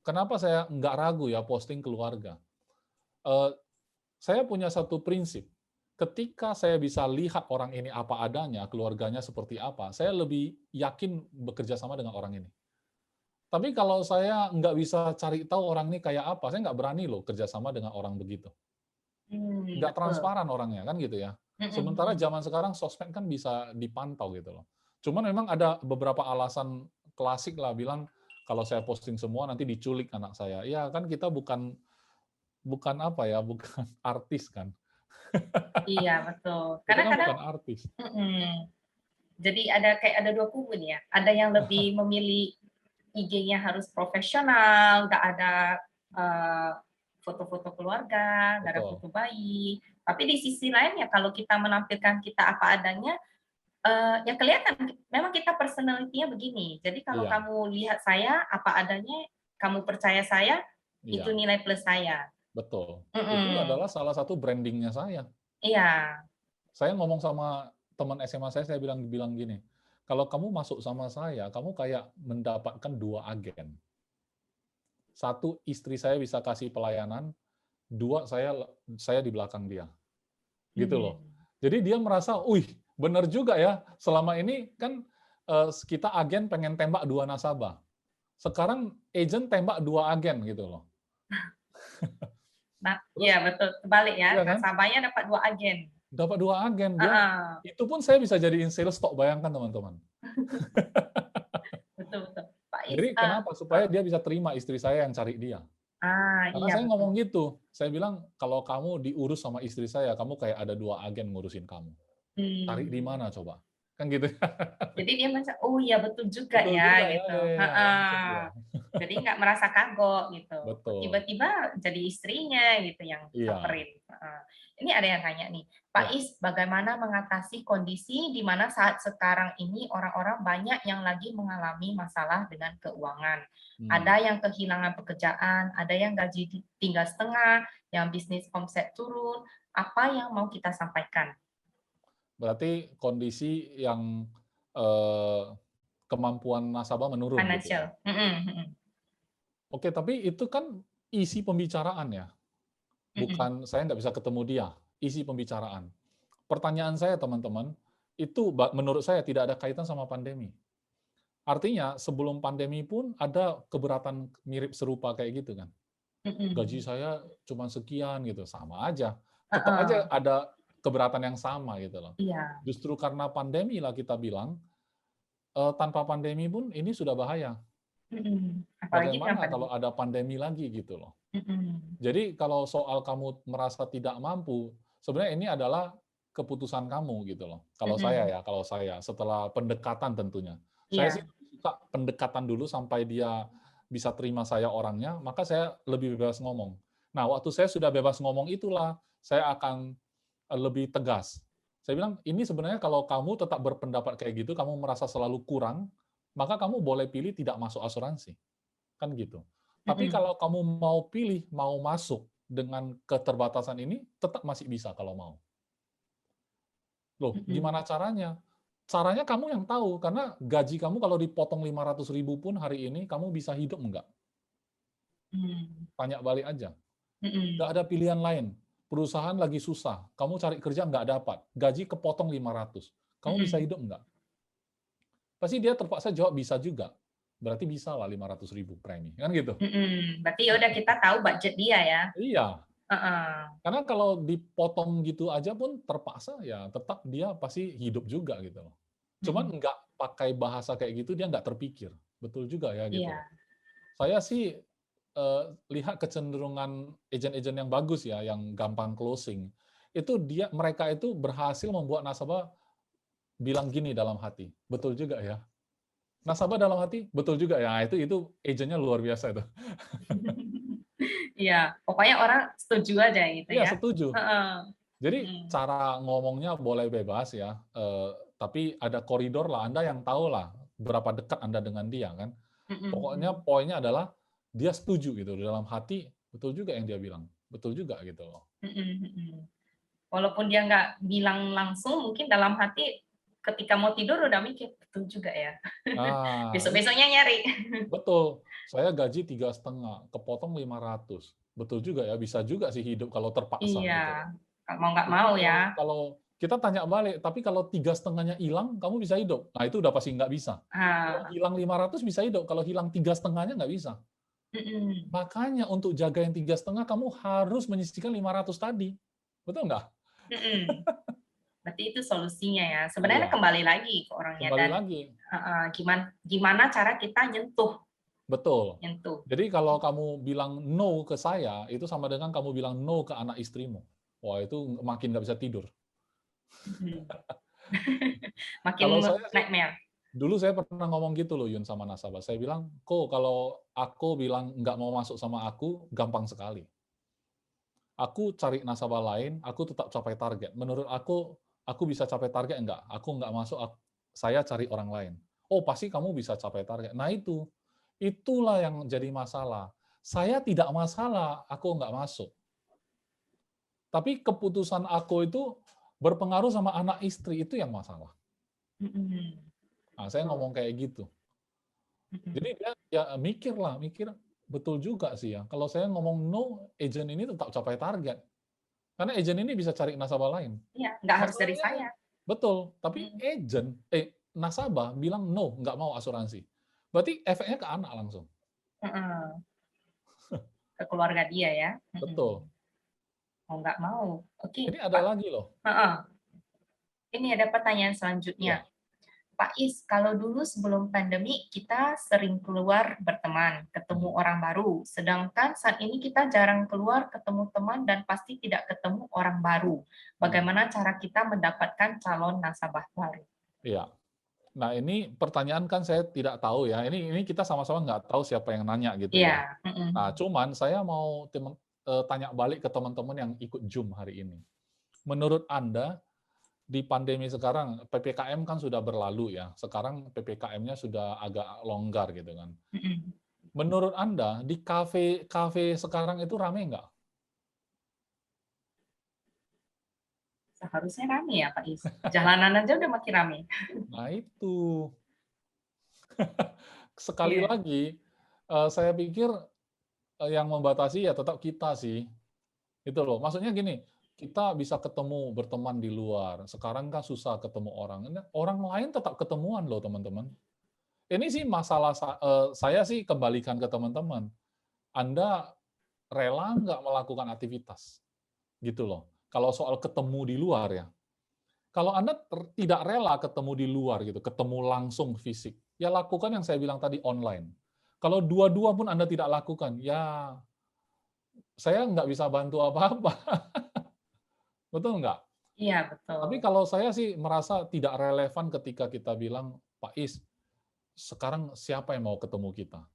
Speaker 2: kenapa saya nggak ragu ya posting keluarga? Saya punya satu prinsip. Ketika saya bisa lihat orang ini apa adanya, keluarganya seperti apa, saya lebih yakin bekerja sama dengan orang ini. Tapi kalau saya nggak bisa cari tahu orang ini kayak apa, saya nggak berani loh kerjasama dengan orang begitu. Nggak
Speaker 1: Betul.
Speaker 2: transparan orangnya, kan gitu ya. Sementara zaman sekarang sosmed kan bisa dipantau gitu loh. Cuman memang ada beberapa alasan klasik lah, bilang kalau saya posting semua nanti diculik anak saya. Ya kan kita bukan apa ya, bukan artis kan.
Speaker 1: Iya, betul.
Speaker 2: Kita
Speaker 1: Karena
Speaker 2: kan
Speaker 1: kadang
Speaker 2: bukan artis.
Speaker 1: jadi ada dua kubu nih ya. Ada yang lebih memilih IG-nya harus profesional, nggak ada foto-foto keluarga, nggak ada
Speaker 2: Betul.
Speaker 1: foto bayi. Tapi di sisi lain ya kalau kita menampilkan kita apa adanya, ya kelihatan memang kita personality-nya begini. Jadi kalau
Speaker 2: Iya,
Speaker 1: kamu lihat saya apa adanya, kamu percaya saya, itu
Speaker 2: iya,
Speaker 1: nilai plus saya.
Speaker 2: betul. Itu adalah salah satu brandingnya saya.
Speaker 1: Iya.
Speaker 2: Saya ngomong sama teman SMA saya bilang gini, kalau kamu masuk sama saya, kamu kayak mendapatkan 2 agen. 1, istri saya bisa kasih pelayanan, 2, saya di belakang dia. Gitu loh. Jadi dia merasa, "Wih, benar juga ya, selama ini kan kita agen pengen tembak 2 nasabah. Sekarang agent tembak 2 agen," gitu loh.
Speaker 1: Nah,
Speaker 2: Terus
Speaker 1: iya betul, kebalik ya,
Speaker 2: iya kan?
Speaker 1: nasabahnya dapat 2 agen.
Speaker 2: Dapat 2 agen,
Speaker 1: Heeh,
Speaker 2: itu pun saya bisa jadiin sales talk, bayangkan teman-teman.
Speaker 1: betul betul. Pak Is,
Speaker 2: Jadi kenapa? Supaya dia bisa terima istri saya yang cari dia. Karena
Speaker 1: iya
Speaker 2: saya
Speaker 1: betul.
Speaker 2: ngomong gitu, saya bilang, "Kalau kamu diurus sama istri saya, kamu kayak ada 2 agen ngurusin kamu. Cari di
Speaker 1: Hmm.
Speaker 2: mana coba?" Kan gitu.
Speaker 1: Jadi dia merasa, oh iya betul juga
Speaker 2: Betul juga
Speaker 1: ya
Speaker 2: ya,
Speaker 1: gitu.
Speaker 2: ya, ya, langsung
Speaker 1: Heeh.
Speaker 2: dia.
Speaker 1: Jadi nggak merasa kagok gitu.
Speaker 2: Betul.
Speaker 1: Tiba-tiba jadi istrinya gitu yang
Speaker 2: Iya,
Speaker 1: samperin. Heeh. Ini ada yang tanya nih, Pak
Speaker 2: ya.
Speaker 1: Is, bagaimana mengatasi kondisi di mana saat sekarang ini orang-orang banyak yang lagi mengalami masalah dengan keuangan.
Speaker 2: Hmm.
Speaker 1: Ada yang kehilangan pekerjaan, ada yang gaji tinggal setengah, yang bisnis omset turun. Apa yang mau kita sampaikan?
Speaker 2: Berarti kondisi yang eh, kemampuan nasabah menurun gitu ya.
Speaker 1: Financial.
Speaker 2: Oke, tapi itu kan isi pembicaraan ya. Bukan saya nggak bisa ketemu dia, isi pembicaraan. Pertanyaan saya teman-teman, itu menurut saya tidak ada kaitan sama pandemi. Artinya sebelum pandemi pun ada keberatan mirip serupa kayak gitu kan. Gaji saya cuma sekian gitu, sama aja. Tetap
Speaker 1: Heeh.
Speaker 2: aja ada keberatan yang sama gitu loh.
Speaker 1: Iya.
Speaker 2: Justru karena pandemi lah kita bilang, tanpa pandemi pun ini sudah bahaya.
Speaker 1: Apalagi dengan
Speaker 2: Bagaimana kalau
Speaker 1: pandemi.
Speaker 2: ada pandemi lagi gitu loh.
Speaker 1: Mhm.
Speaker 2: Jadi kalau soal kamu merasa tidak mampu, sebenarnya ini adalah keputusan kamu gitu loh.
Speaker 1: Mhm.
Speaker 2: Kalau saya setelah pendekatan tentunya. Saya sih
Speaker 1: Iya.
Speaker 2: suka pendekatan dulu sampai dia bisa terima saya orangnya, maka saya lebih bebas ngomong. Nah, waktu saya sudah bebas ngomong itulah saya akan lebih tegas. Saya bilang, ini sebenarnya kalau kamu tetap berpendapat kayak gitu, kamu merasa selalu kurang, maka kamu boleh pilih tidak masuk asuransi. Kan gitu. Tapi
Speaker 1: Mhm.
Speaker 2: kalau kamu mau pilih, mau masuk dengan keterbatasan ini, tetap masih bisa kalau mau. Loh,
Speaker 1: Mhm.
Speaker 2: gimana caranya? Caranya kamu yang tahu, karena gaji kamu kalau dipotong 500.000 pun hari ini, kamu bisa hidup enggak?
Speaker 1: Mmm.
Speaker 2: Tanya balik aja. Nggak
Speaker 1: Mhm.
Speaker 2: ada pilihan lain. Perusahaan lagi susah, kamu cari kerja nggak dapat, gaji kepotong 500. Kamu bisa
Speaker 1: Mhm.
Speaker 2: hidup nggak? Pasti dia terpaksa jawab bisa juga. Berarti bisa lah 500.000 premi. Kan gitu.
Speaker 1: Mhm. Berarti ya udah kita tahu budget dia ya.
Speaker 2: Iya.
Speaker 1: Heeh.
Speaker 2: Karena kalau dipotong gitu aja pun terpaksa ya tetap dia pasti hidup juga gitu loh. Cuman
Speaker 1: Mhm.
Speaker 2: nggak pakai bahasa kayak gitu dia nggak terpikir. Betul juga ya gitu loh.
Speaker 1: Iya.
Speaker 2: Saya sih lihat kecenderungan agen-agen yang bagus ya, yang gampang closing. Itu mereka itu berhasil membuat nasabah bilang gini dalam hati, betul juga ya. Nasabah dalam hati, betul juga ya. Itu agennya luar biasa itu.
Speaker 1: Iya, pokoknya orang setuju aja gitu
Speaker 2: Iya,
Speaker 1: ya.
Speaker 2: setuju.
Speaker 1: Heeh.
Speaker 2: Jadi
Speaker 1: Mhm.
Speaker 2: cara ngomongnya boleh bebas ya, tapi ada koridor lah, Anda yang tahu lah berapa dekat Anda dengan dia kan.
Speaker 1: Mhm
Speaker 2: Pokoknya
Speaker 1: mhm.
Speaker 2: poinnya adalah dia setuju gitu dalam hati, betul juga yang dia bilang, betul juga gitu loh.
Speaker 1: Mhm mhm. Walaupun dia nggak bilang langsung, mungkin dalam hati ketika mau tidur udah mikir, "Betul juga ya."
Speaker 2: Nah, itu
Speaker 1: Besok-besoknya nyari.
Speaker 2: betul. Saya gaji 3,5, kepotong 500. Betul juga ya, bisa juga sih hidup kalau terpaksa
Speaker 1: Iya,
Speaker 2: gitu loh.
Speaker 1: mau nggak
Speaker 2: Tapi
Speaker 1: mau ya.
Speaker 2: kalau kita tanya balik, tapi kalau 3,5-nya hilang, kamu bisa hidup? Nah, itu udah pasti nggak bisa. Kalau
Speaker 1: Ah,
Speaker 2: hilang 500 bisa hidup, kalau hilang 3,5-nya nggak bisa.
Speaker 1: mhm,
Speaker 2: Makanya untuk jaga yang 3,5, kamu harus menyisihkan 500 tadi. Betul nggak?
Speaker 1: mhm. Berarti itu solusinya ya. Sebenarnya
Speaker 2: Iya,
Speaker 1: kembali lagi ke orangnya
Speaker 2: kembali
Speaker 1: dan
Speaker 2: lagi.
Speaker 1: heeh, gimana cara kita nyentuh
Speaker 2: Betul.
Speaker 1: nyentuh.
Speaker 2: Jadi kalau kamu bilang no ke saya, itu sama dengan kamu bilang no ke anak istrimu. Wah, itu makin nggak bisa tidur.
Speaker 1: Mhm. Makin
Speaker 2: Kalau saya sih,
Speaker 1: nightmare.
Speaker 2: dulu saya pernah ngomong gitu loh, Yun, sama nasabah. Saya bilang, kok kalau aku bilang nggak mau masuk sama aku, gampang sekali. Aku cari nasabah lain, aku tetap capai target. Menurut aku bisa capai target enggak? Aku nggak masuk, saya cari orang lain. Oh, pasti kamu bisa capai target. Nah itulah yang jadi masalah. Saya tidak masalah, aku nggak masuk. Tapi keputusan aku itu Berpengaruh sama anak istri, itu yang masalah.
Speaker 1: Mm-mm.
Speaker 2: Nah, saya ngomong kayak gitu.
Speaker 1: Mm-mm.
Speaker 2: Jadi dia ya mikir betul juga sih ya. Kalau saya ngomong no, agent ini tetap capai target. Karena agent ini bisa cari nasabah lain.
Speaker 1: Iya, nggak harus dari
Speaker 2: Masalahnya,
Speaker 1: saya.
Speaker 2: betul, tapi
Speaker 1: Mm.
Speaker 2: nasabah bilang no, nggak mau asuransi. Berarti efeknya ke anak langsung.
Speaker 1: Mm-mm. Ke keluarga dia ya.
Speaker 2: Betul.
Speaker 1: Mm-mm. Mau nggak mau. Oke,
Speaker 2: Ini ada
Speaker 1: Pak.
Speaker 2: lagi loh.
Speaker 1: Ini ada pertanyaan selanjutnya.
Speaker 2: Ya.
Speaker 1: Pak Is, kalau dulu sebelum pandemi kita sering keluar berteman, ketemu orang baru. Sedangkan saat ini kita jarang keluar, ketemu teman, dan pasti tidak ketemu orang baru. Bagaimana cara kita mendapatkan calon nasabah baru?
Speaker 2: Iya. Nah, ini pertanyaan kan saya tidak tahu ya. Ini kita sama-sama nggak tahu siapa yang nanya gitu ya.
Speaker 1: Iya. Mm-mm.
Speaker 2: Nah, cuman saya mau tanya balik ke teman-teman yang ikut Zoom hari ini. Menurut Anda, di pandemi sekarang, PPKM kan sudah berlalu ya. Sekarang PPKM-nya sudah agak longgar gitu kan.
Speaker 1: Mm-mm.
Speaker 2: Menurut Anda, di kafe sekarang itu rame nggak?
Speaker 1: Seharusnya rame ya Pak Is. Jalanan aja udah makin rame.
Speaker 2: Nah, itu. Sekali
Speaker 1: Iya.
Speaker 2: lagi, saya pikir yang membatasi ya tetap kita sih. Itu loh. Maksudnya gini, kita bisa ketemu, berteman di luar. Sekarang kan susah ketemu orang. Orang lain tetap ketemuan loh, teman-teman. Ini sih masalah saya sih kembalikan ke teman-teman. Anda rela nggak melakukan aktivitas? Gitu loh. Kalau soal ketemu di luar ya. Kalau Anda tidak rela ketemu di luar gitu, ketemu langsung fisik, ya lakukan yang saya bilang tadi online. Kalau dua-dua pun Anda tidak lakukan, ya saya nggak bisa bantu apa-apa. Betul nggak?
Speaker 1: Iya,
Speaker 2: Tapi
Speaker 1: betul.
Speaker 2: kalau saya sih merasa tidak relevan ketika kita bilang, Pak Is, sekarang siapa yang mau ketemu kita?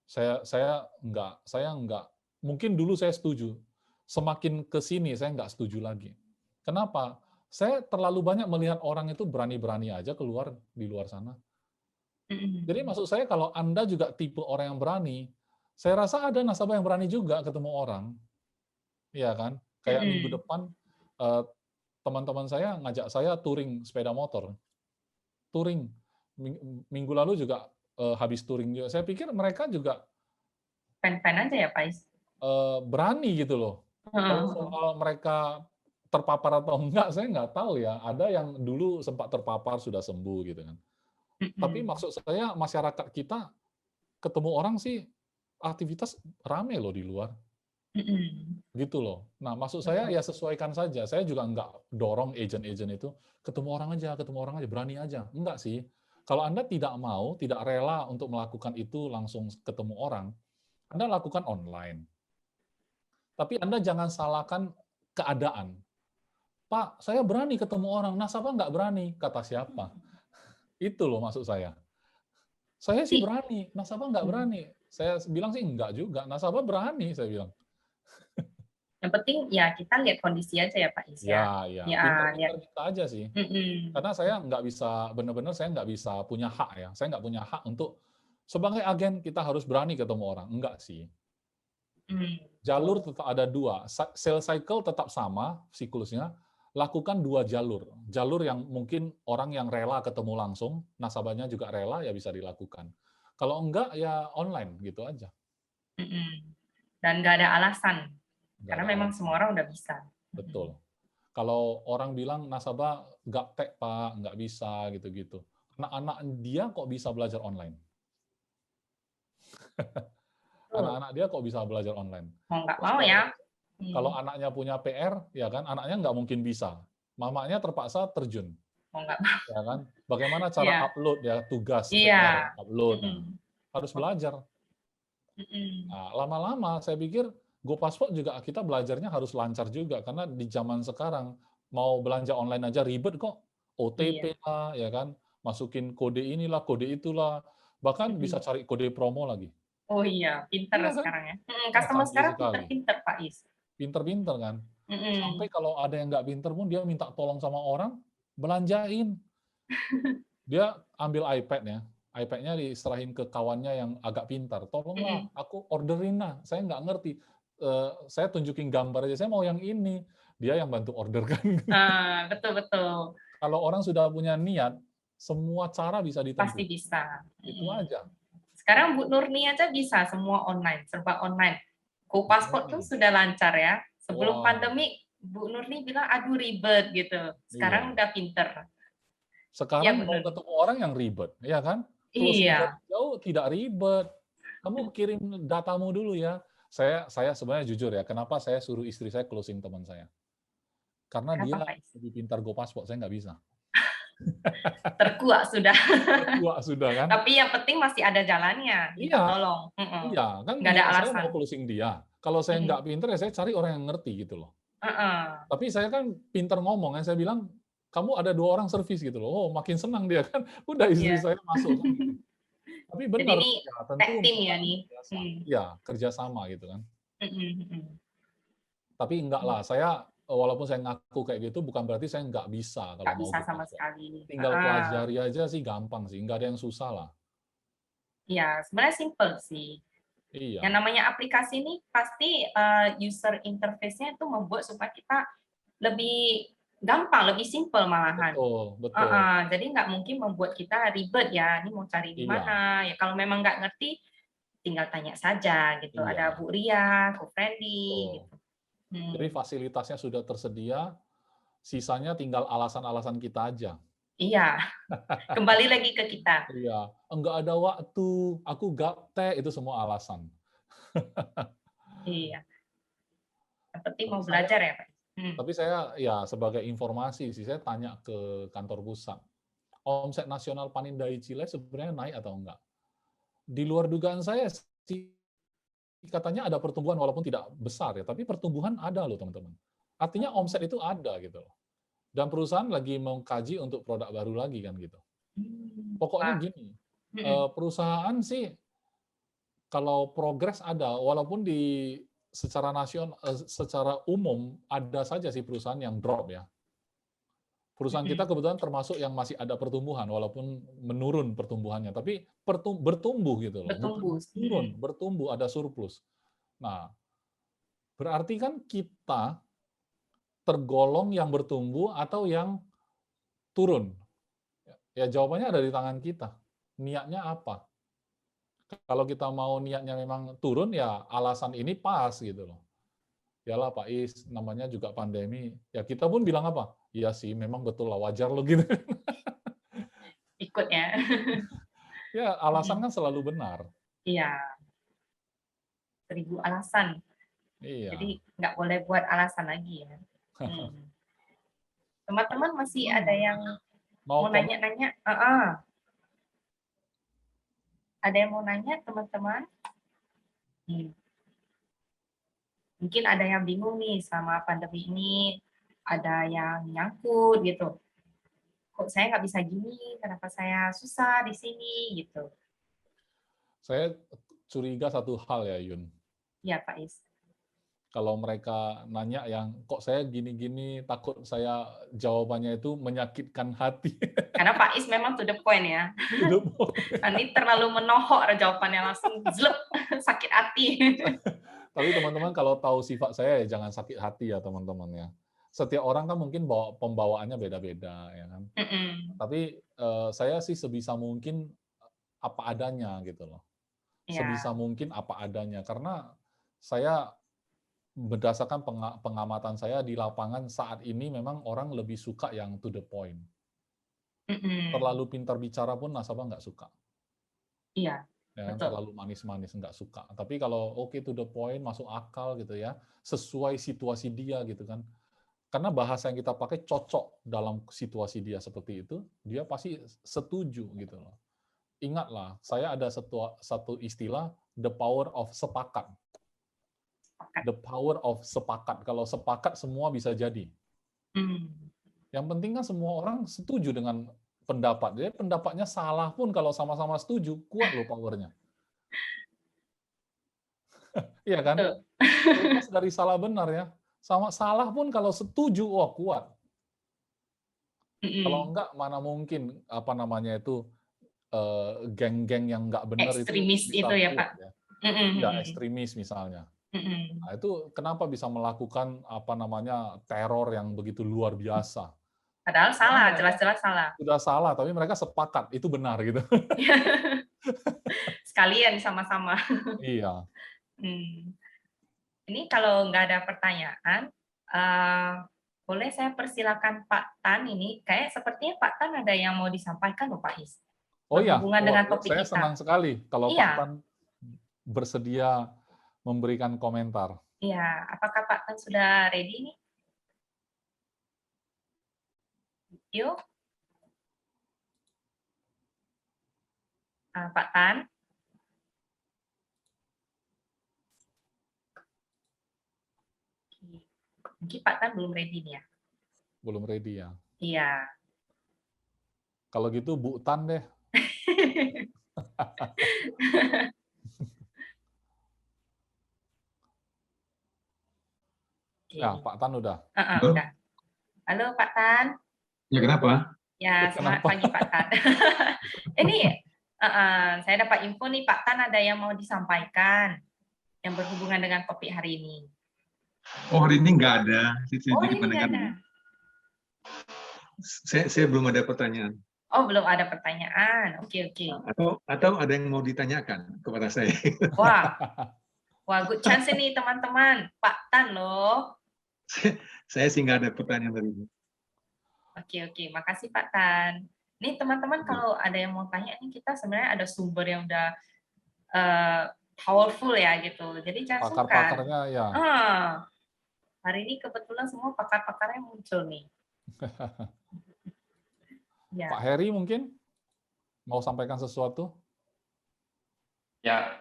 Speaker 2: Saya nggak, mungkin dulu saya setuju. Semakin ke sini saya nggak setuju lagi. Kenapa? Saya terlalu banyak melihat orang itu berani-berani aja keluar di luar sana. Jadi
Speaker 1: Mm-mm.
Speaker 2: maksud saya kalau Anda juga tipe orang yang berani, saya rasa ada nasabah yang berani juga ketemu orang. Iya kan? Kayak minggu
Speaker 1: Mm-mm.
Speaker 2: depan eh, teman-teman saya ngajak saya touring sepeda motor. Touring. Minggu lalu juga habis touring juga. Saya pikir mereka juga
Speaker 1: Pen-pen aja ya Pak Is.
Speaker 2: berani gitu loh. Kalau
Speaker 1: Heeh.
Speaker 2: soal mereka terpapar atau enggak, saya nggak tahu ya. Ada yang dulu sempat terpapar sudah sembuh gitu kan. Tapi
Speaker 1: Mm-mm.
Speaker 2: maksud saya masyarakat kita ketemu orang sih aktivitas rame loh di luar.
Speaker 1: Mm-mm.
Speaker 2: Gitu loh. Nah, maksud saya
Speaker 1: Betul.
Speaker 2: ya sesuaikan saja. Saya juga nggak dorong agent-agent itu ketemu orang aja, berani aja. Enggak sih. Kalau Anda tidak mau, tidak rela untuk melakukan itu langsung ketemu orang, Anda lakukan online. Tapi Anda jangan salahkan keadaan. Pak, saya berani ketemu orang, nasabah nggak berani. Kata siapa? Itu loh maksud saya. Saya sih
Speaker 1: Tapi,
Speaker 2: berani, nasabah nggak berani. Saya bilang sih enggak juga, nasabah berani, saya bilang.
Speaker 1: yang penting ya kita lihat kondisi aja ya Pak Is ya.
Speaker 2: Ya, ya,
Speaker 1: Ya, lihat.
Speaker 2: pinter-pinter kita aja sih.
Speaker 1: Mm-mm.
Speaker 2: Karena saya nggak bisa, benar-benar saya nggak bisa punya hak ya. Saya nggak punya hak untuk, sebagai agen kita harus berani ketemu orang. Enggak sih. Jalur
Speaker 1: Betul.
Speaker 2: tetap ada dua. Sales cycle tetap sama siklusnya. Lakukan dua jalur. Jalur yang mungkin orang yang rela ketemu langsung, nasabahnya juga rela, ya bisa dilakukan. Kalau enggak, ya online gitu aja.
Speaker 1: Mm-mm. Dan nggak ada alasan.
Speaker 2: Nggak
Speaker 1: Karena
Speaker 2: ada
Speaker 1: memang
Speaker 2: alasan.
Speaker 1: semua orang udah bisa. Mm-mm.
Speaker 2: Betul. Kalau orang bilang nasabah nggak tech Pak, nggak bisa gitu-gitu. Anak-anak dia kok bisa belajar online?
Speaker 1: Betul.
Speaker 2: Anak-anak dia kok bisa belajar online?
Speaker 1: Mau nggak
Speaker 2: Terus
Speaker 1: mau ya.
Speaker 2: kalau anaknya punya PR, ya kan, anaknya nggak mungkin bisa. Mamanya terpaksa terjun,
Speaker 1: Mau nggak mau.
Speaker 2: ya kan. Bagaimana cara
Speaker 1: Iya.
Speaker 2: upload ya tugas
Speaker 1: Iya.
Speaker 2: PR, upload, nah,
Speaker 1: Mm-mm.
Speaker 2: harus belajar.
Speaker 1: Mm-mm.
Speaker 2: Nah, lama-lama saya pikir GoPasport juga kita belajarnya harus lancar juga karena di zaman sekarang mau belanja online aja ribet kok.
Speaker 1: Iya.
Speaker 2: OTP lah, ya kan, masukin kode inilah, kode itulah, bahkan bisa
Speaker 1: Mm-mm.
Speaker 2: cari kode promo lagi.
Speaker 1: Oh iya, pinter
Speaker 2: Iya kan?
Speaker 1: sekarang ya.
Speaker 2: Wah,
Speaker 1: Customer
Speaker 2: canggih
Speaker 1: sekarang
Speaker 2: sekali.
Speaker 1: pinter-pinter Pak Is.
Speaker 2: Pinter-pinter kan. Sampai
Speaker 1: Mm-mm.
Speaker 2: kalau ada yang nggak pinter pun dia minta tolong sama orang, belanjain. Dia ambil iPad-nya, iPad-nya diserahin ke kawannya yang agak pintar. Tolonglah,
Speaker 1: Mm-mm.
Speaker 2: aku orderin lah. Saya nggak ngerti. Saya tunjukin gambar aja, saya mau yang ini. dia yang bantu order kan.
Speaker 1: Betul-betul.
Speaker 2: Kalau orang sudah punya niat, semua cara bisa
Speaker 1: Pasti
Speaker 2: ditempuh.
Speaker 1: bisa.
Speaker 2: Itu aja.
Speaker 1: Sekarang Bu Nurni aja bisa semua online, serba online. Go Passport tuh sudah lancar ya. Sebelum
Speaker 2: Wah.
Speaker 1: pandemi, Bu Nurni bilang, aduh ribet gitu. Sekarang
Speaker 2: Iya.
Speaker 1: udah pinter.
Speaker 2: Sekarang
Speaker 1: Ya,
Speaker 2: mau
Speaker 1: benar.
Speaker 2: ketemu orang yang ribet, ya kan? Closing
Speaker 1: Iya.
Speaker 2: jauh tidak ribet. Kamu kirim datamu dulu ya. Saya sebenarnya jujur ya, kenapa saya suruh istri saya closing teman saya? Karena dia
Speaker 1: Kenapa, Pak Is?
Speaker 2: lebih pintar Go Passport, saya nggak bisa.
Speaker 1: Terkuak sudah.
Speaker 2: Tua sudah kan?
Speaker 1: Tapi yang penting masih ada jalannya. Minta
Speaker 2: Iya.
Speaker 1: tolong.
Speaker 2: Iya, kan
Speaker 1: Nggak ada
Speaker 2: saya mau
Speaker 1: alasan.
Speaker 2: closing dia. Kalau saya nggak pinter ya saya cari orang yang ngerti gitu loh. Tapi saya kan pinter ngomong ya, saya bilang, kamu ada 2 orang servis gitu loh. Oh, makin senang dia kan. Udah istri
Speaker 1: Iya.
Speaker 2: saya masuk kan gitu. Tapi
Speaker 1: Jadi
Speaker 2: benar,
Speaker 1: ini
Speaker 2: ya,
Speaker 1: tag
Speaker 2: tentu
Speaker 1: team ya
Speaker 2: memang
Speaker 1: nih.
Speaker 2: biasa. Iya, kerjasama gitu kan.
Speaker 1: Mm-mm.
Speaker 2: Tapi enggak lah, saya walaupun saya ngaku kayak gitu, bukan berarti saya nggak bisa kalau
Speaker 1: Nggak
Speaker 2: mau
Speaker 1: bisa
Speaker 2: Go
Speaker 1: sama
Speaker 2: Passport.
Speaker 1: sekali.
Speaker 2: Tinggal pelajari aja sih gampang sih, nggak ada yang susah lah.
Speaker 1: Iya, sebenarnya simple sih.
Speaker 2: Iya.
Speaker 1: Yang namanya aplikasi ini pasti user interface-nya itu membuat supaya kita lebih gampang, lebih simple malahan.
Speaker 2: Betul, betul.
Speaker 1: Jadi nggak mungkin membuat kita ribet ya, ini mau cari di
Speaker 2: Iya.
Speaker 1: mana. Ya kalau memang nggak ngerti, tinggal tanya saja gitu.
Speaker 2: Iya.
Speaker 1: Ada Bu Ria, Bu Friendly gitu.
Speaker 2: Jadi fasilitasnya sudah tersedia, sisanya tinggal alasan-alasan kita aja.
Speaker 1: Iya, kembali lagi ke kita.
Speaker 2: Iya, enggak ada waktu, aku gaptek, itu semua alasan.
Speaker 1: Iya. Yang penting
Speaker 2: Tapi
Speaker 1: mau belajar ya, Pak.
Speaker 2: Tapi saya ya sebagai informasi sih, saya tanya ke kantor pusat, omset nasional Panindai Chile sebenarnya naik atau enggak? Di luar dugaan saya sih, katanya ada pertumbuhan walaupun tidak besar ya, tapi pertumbuhan ada loh teman-teman. Artinya omset itu ada gitu loh. Dan perusahaan lagi mengkaji untuk produk baru lagi kan gitu. Pokoknya gini, perusahaan sih kalau progres ada, walaupun secara nasional, secara umum ada saja sih perusahaan yang drop ya. Perusahaan kita kebetulan termasuk yang masih ada pertumbuhan, walaupun menurun pertumbuhannya, tapi bertumbuh gitu loh. Bukan bertumbuh, ada surplus. Nah, berarti kan kita tergolong yang bertumbuh atau yang turun. Ya jawabannya ada di tangan kita. Niatnya apa? Kalau kita mau niatnya memang turun, ya alasan ini pas gitu loh. Yalah Pak Is, namanya juga pandemi. Ya kita pun bilang apa? Iya sih, memang betul lah, wajar loh gitu.
Speaker 1: Ikut ya.
Speaker 2: Ya, alasan kan selalu benar.
Speaker 1: Iya. 1000 alasan.
Speaker 2: Iya.
Speaker 1: Jadi nggak boleh buat alasan lagi ya. Teman-teman masih ada yang mau nanya-nanya? Ada yang mau nanya teman-teman? Mungkin ada yang bingung nih sama pandemi ini, ada yang nyangkut gitu. Kok saya nggak bisa gini, kenapa saya susah di sini gitu.
Speaker 2: Saya curiga satu hal ya Yun.
Speaker 1: Iya Pak Is. Kalau
Speaker 2: mereka nanya yang kok saya gini-gini, takut saya jawabannya itu menyakitkan hati.
Speaker 1: Karena Pak Is memang to the point ya. Nanti terlalu menohok jawabannya langsung zlep, sakit hati.
Speaker 2: Tapi teman-teman kalau tahu sifat saya ya jangan sakit hati ya teman-teman ya. Setiap orang kan mungkin pembawaannya beda-beda ya kan. Tapi saya sih sebisa mungkin apa adanya gitu loh. Sebisa mungkin apa adanya karena saya berdasarkan pengamatan saya di lapangan saat ini memang orang lebih suka yang to the point. Terlalu pintar bicara pun nasabah nggak suka.
Speaker 1: Iya.
Speaker 2: Ya, terlalu manis-manis nggak suka. Tapi kalau oke to the point, masuk akal gitu ya, sesuai situasi dia gitu kan. Karena bahasa yang kita pakai cocok dalam situasi dia seperti itu, dia pasti setuju gitu loh. Ingatlah, saya ada satu istilah the power of sepakat. The power of sepakat. Kalau sepakat semua bisa jadi. Yang penting kan semua orang setuju dengan pendapat. Jadi pendapatnya salah pun kalau sama-sama setuju, kuat loh powernya. Iya kan? Lepas dari salah benar ya. Sama salah pun kalau setuju, wah kuat. Kalau enggak, mana mungkin apa namanya itu geng-geng yang enggak benar
Speaker 1: ekstremis itu ya Pak.
Speaker 2: Ya, ekstremis misalnya.
Speaker 1: Mm-mm.
Speaker 2: Nah, itu kenapa bisa melakukan apa namanya teror yang begitu luar biasa?
Speaker 1: Padahal
Speaker 2: Karena
Speaker 1: salah,
Speaker 2: mereka
Speaker 1: jelas-jelas salah.
Speaker 2: sudah salah, tapi mereka sepakat itu benar gitu.
Speaker 1: Sekalian sama-sama.
Speaker 2: Iya.
Speaker 1: Hmm. Ini kalau nggak ada pertanyaan, eh, boleh saya persilakan Pak Tan ini. Kayak sepertinya Pak Tan ada yang mau disampaikan loh Pak Is.
Speaker 2: Oh ya,
Speaker 1: Berhubungan dengan topik
Speaker 2: saya senang
Speaker 1: kita.
Speaker 2: sekali kalau Pak
Speaker 1: Iya,
Speaker 2: Tan bersedia memberikan komentar.
Speaker 1: iya. Apakah Pak Tan sudah ready nih? Yuk, Pak Tan. Mungkin Pak Tan belum ready nih ya.
Speaker 2: Belum ready ya.
Speaker 1: Iya.
Speaker 2: Kalau gitu Bu Tan deh. Ya,
Speaker 1: Oke.
Speaker 2: Pak Tan udah.
Speaker 4: Halo?
Speaker 1: Udah. Halo Pak Tan.
Speaker 4: Ya kenapa?
Speaker 1: Ya, semangat
Speaker 2: Kenapa?
Speaker 1: pagi Pak Tan. Ini saya dapat info nih Pak Tan ada yang mau disampaikan yang berhubungan dengan topik hari ini.
Speaker 4: Oh, hari ini nggak ada.
Speaker 1: Oh,
Speaker 4: Jadi
Speaker 1: ini nggak
Speaker 4: mendengar.
Speaker 1: ada.
Speaker 4: Saya belum ada pertanyaan.
Speaker 1: Oh, belum ada pertanyaan. Oke, oke.
Speaker 4: Atau ada yang mau ditanyakan kepada saya.
Speaker 1: Wah, good chance ini teman-teman. Pak Tan loh.
Speaker 4: Saya sih nggak ada pertanyaan dari ini.
Speaker 1: Oke, oke. Makasih Pak Tan. Nih teman-teman kalau ada yang mau tanya, ini kita sebenarnya ada sumber yang udah powerful ya gitu. Jadi jangan sungkan.
Speaker 2: Pakar-pakarnya ya.
Speaker 1: Hari ini kebetulan semua pakar-pakarnya muncul nih. Ya.
Speaker 2: Pak Heri mungkin mau sampaikan sesuatu?
Speaker 5: Ya,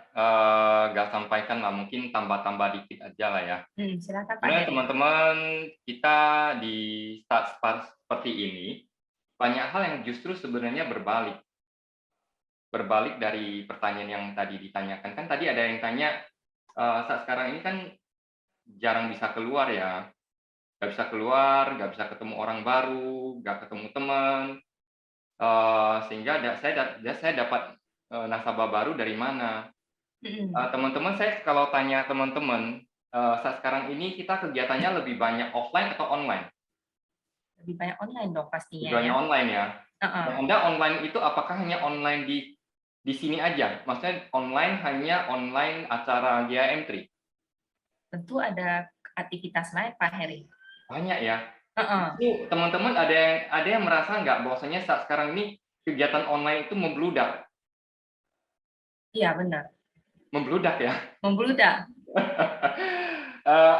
Speaker 5: nggak sampaikan lah, mungkin tambah-tambah dikit aja lah ya.
Speaker 1: Silakan Pak
Speaker 5: Sebenarnya
Speaker 1: Heri.
Speaker 5: teman-teman kita di saat seperti ini, banyak hal yang justru sebenarnya berbalik. Berbalik dari pertanyaan yang tadi ditanyakan. Kan tadi ada yang tanya, saat sekarang ini kan jarang bisa keluar ya. Nggak bisa keluar, nggak bisa ketemu orang baru, nggak ketemu teman. Sehingga saya dapat nasabah baru dari mana. Teman-teman, saya kalau tanya teman-teman, saat sekarang ini kita kegiatannya lebih banyak offline atau online?
Speaker 1: Lebih banyak online dong pastinya
Speaker 5: Lebih banyak
Speaker 1: ya.
Speaker 5: online ya. Dan Anda online itu apakah hanya online di sini aja? Maksudnya online hanya online acara GIM3?
Speaker 1: Tentu ada aktivitas lain Pak Heri.
Speaker 5: Banyak ya. Itu teman-teman ada yang merasa nggak bahwasanya saat sekarang ini kegiatan online itu membludak?
Speaker 1: Iya benar.
Speaker 5: Membludak ya.
Speaker 1: Membludak.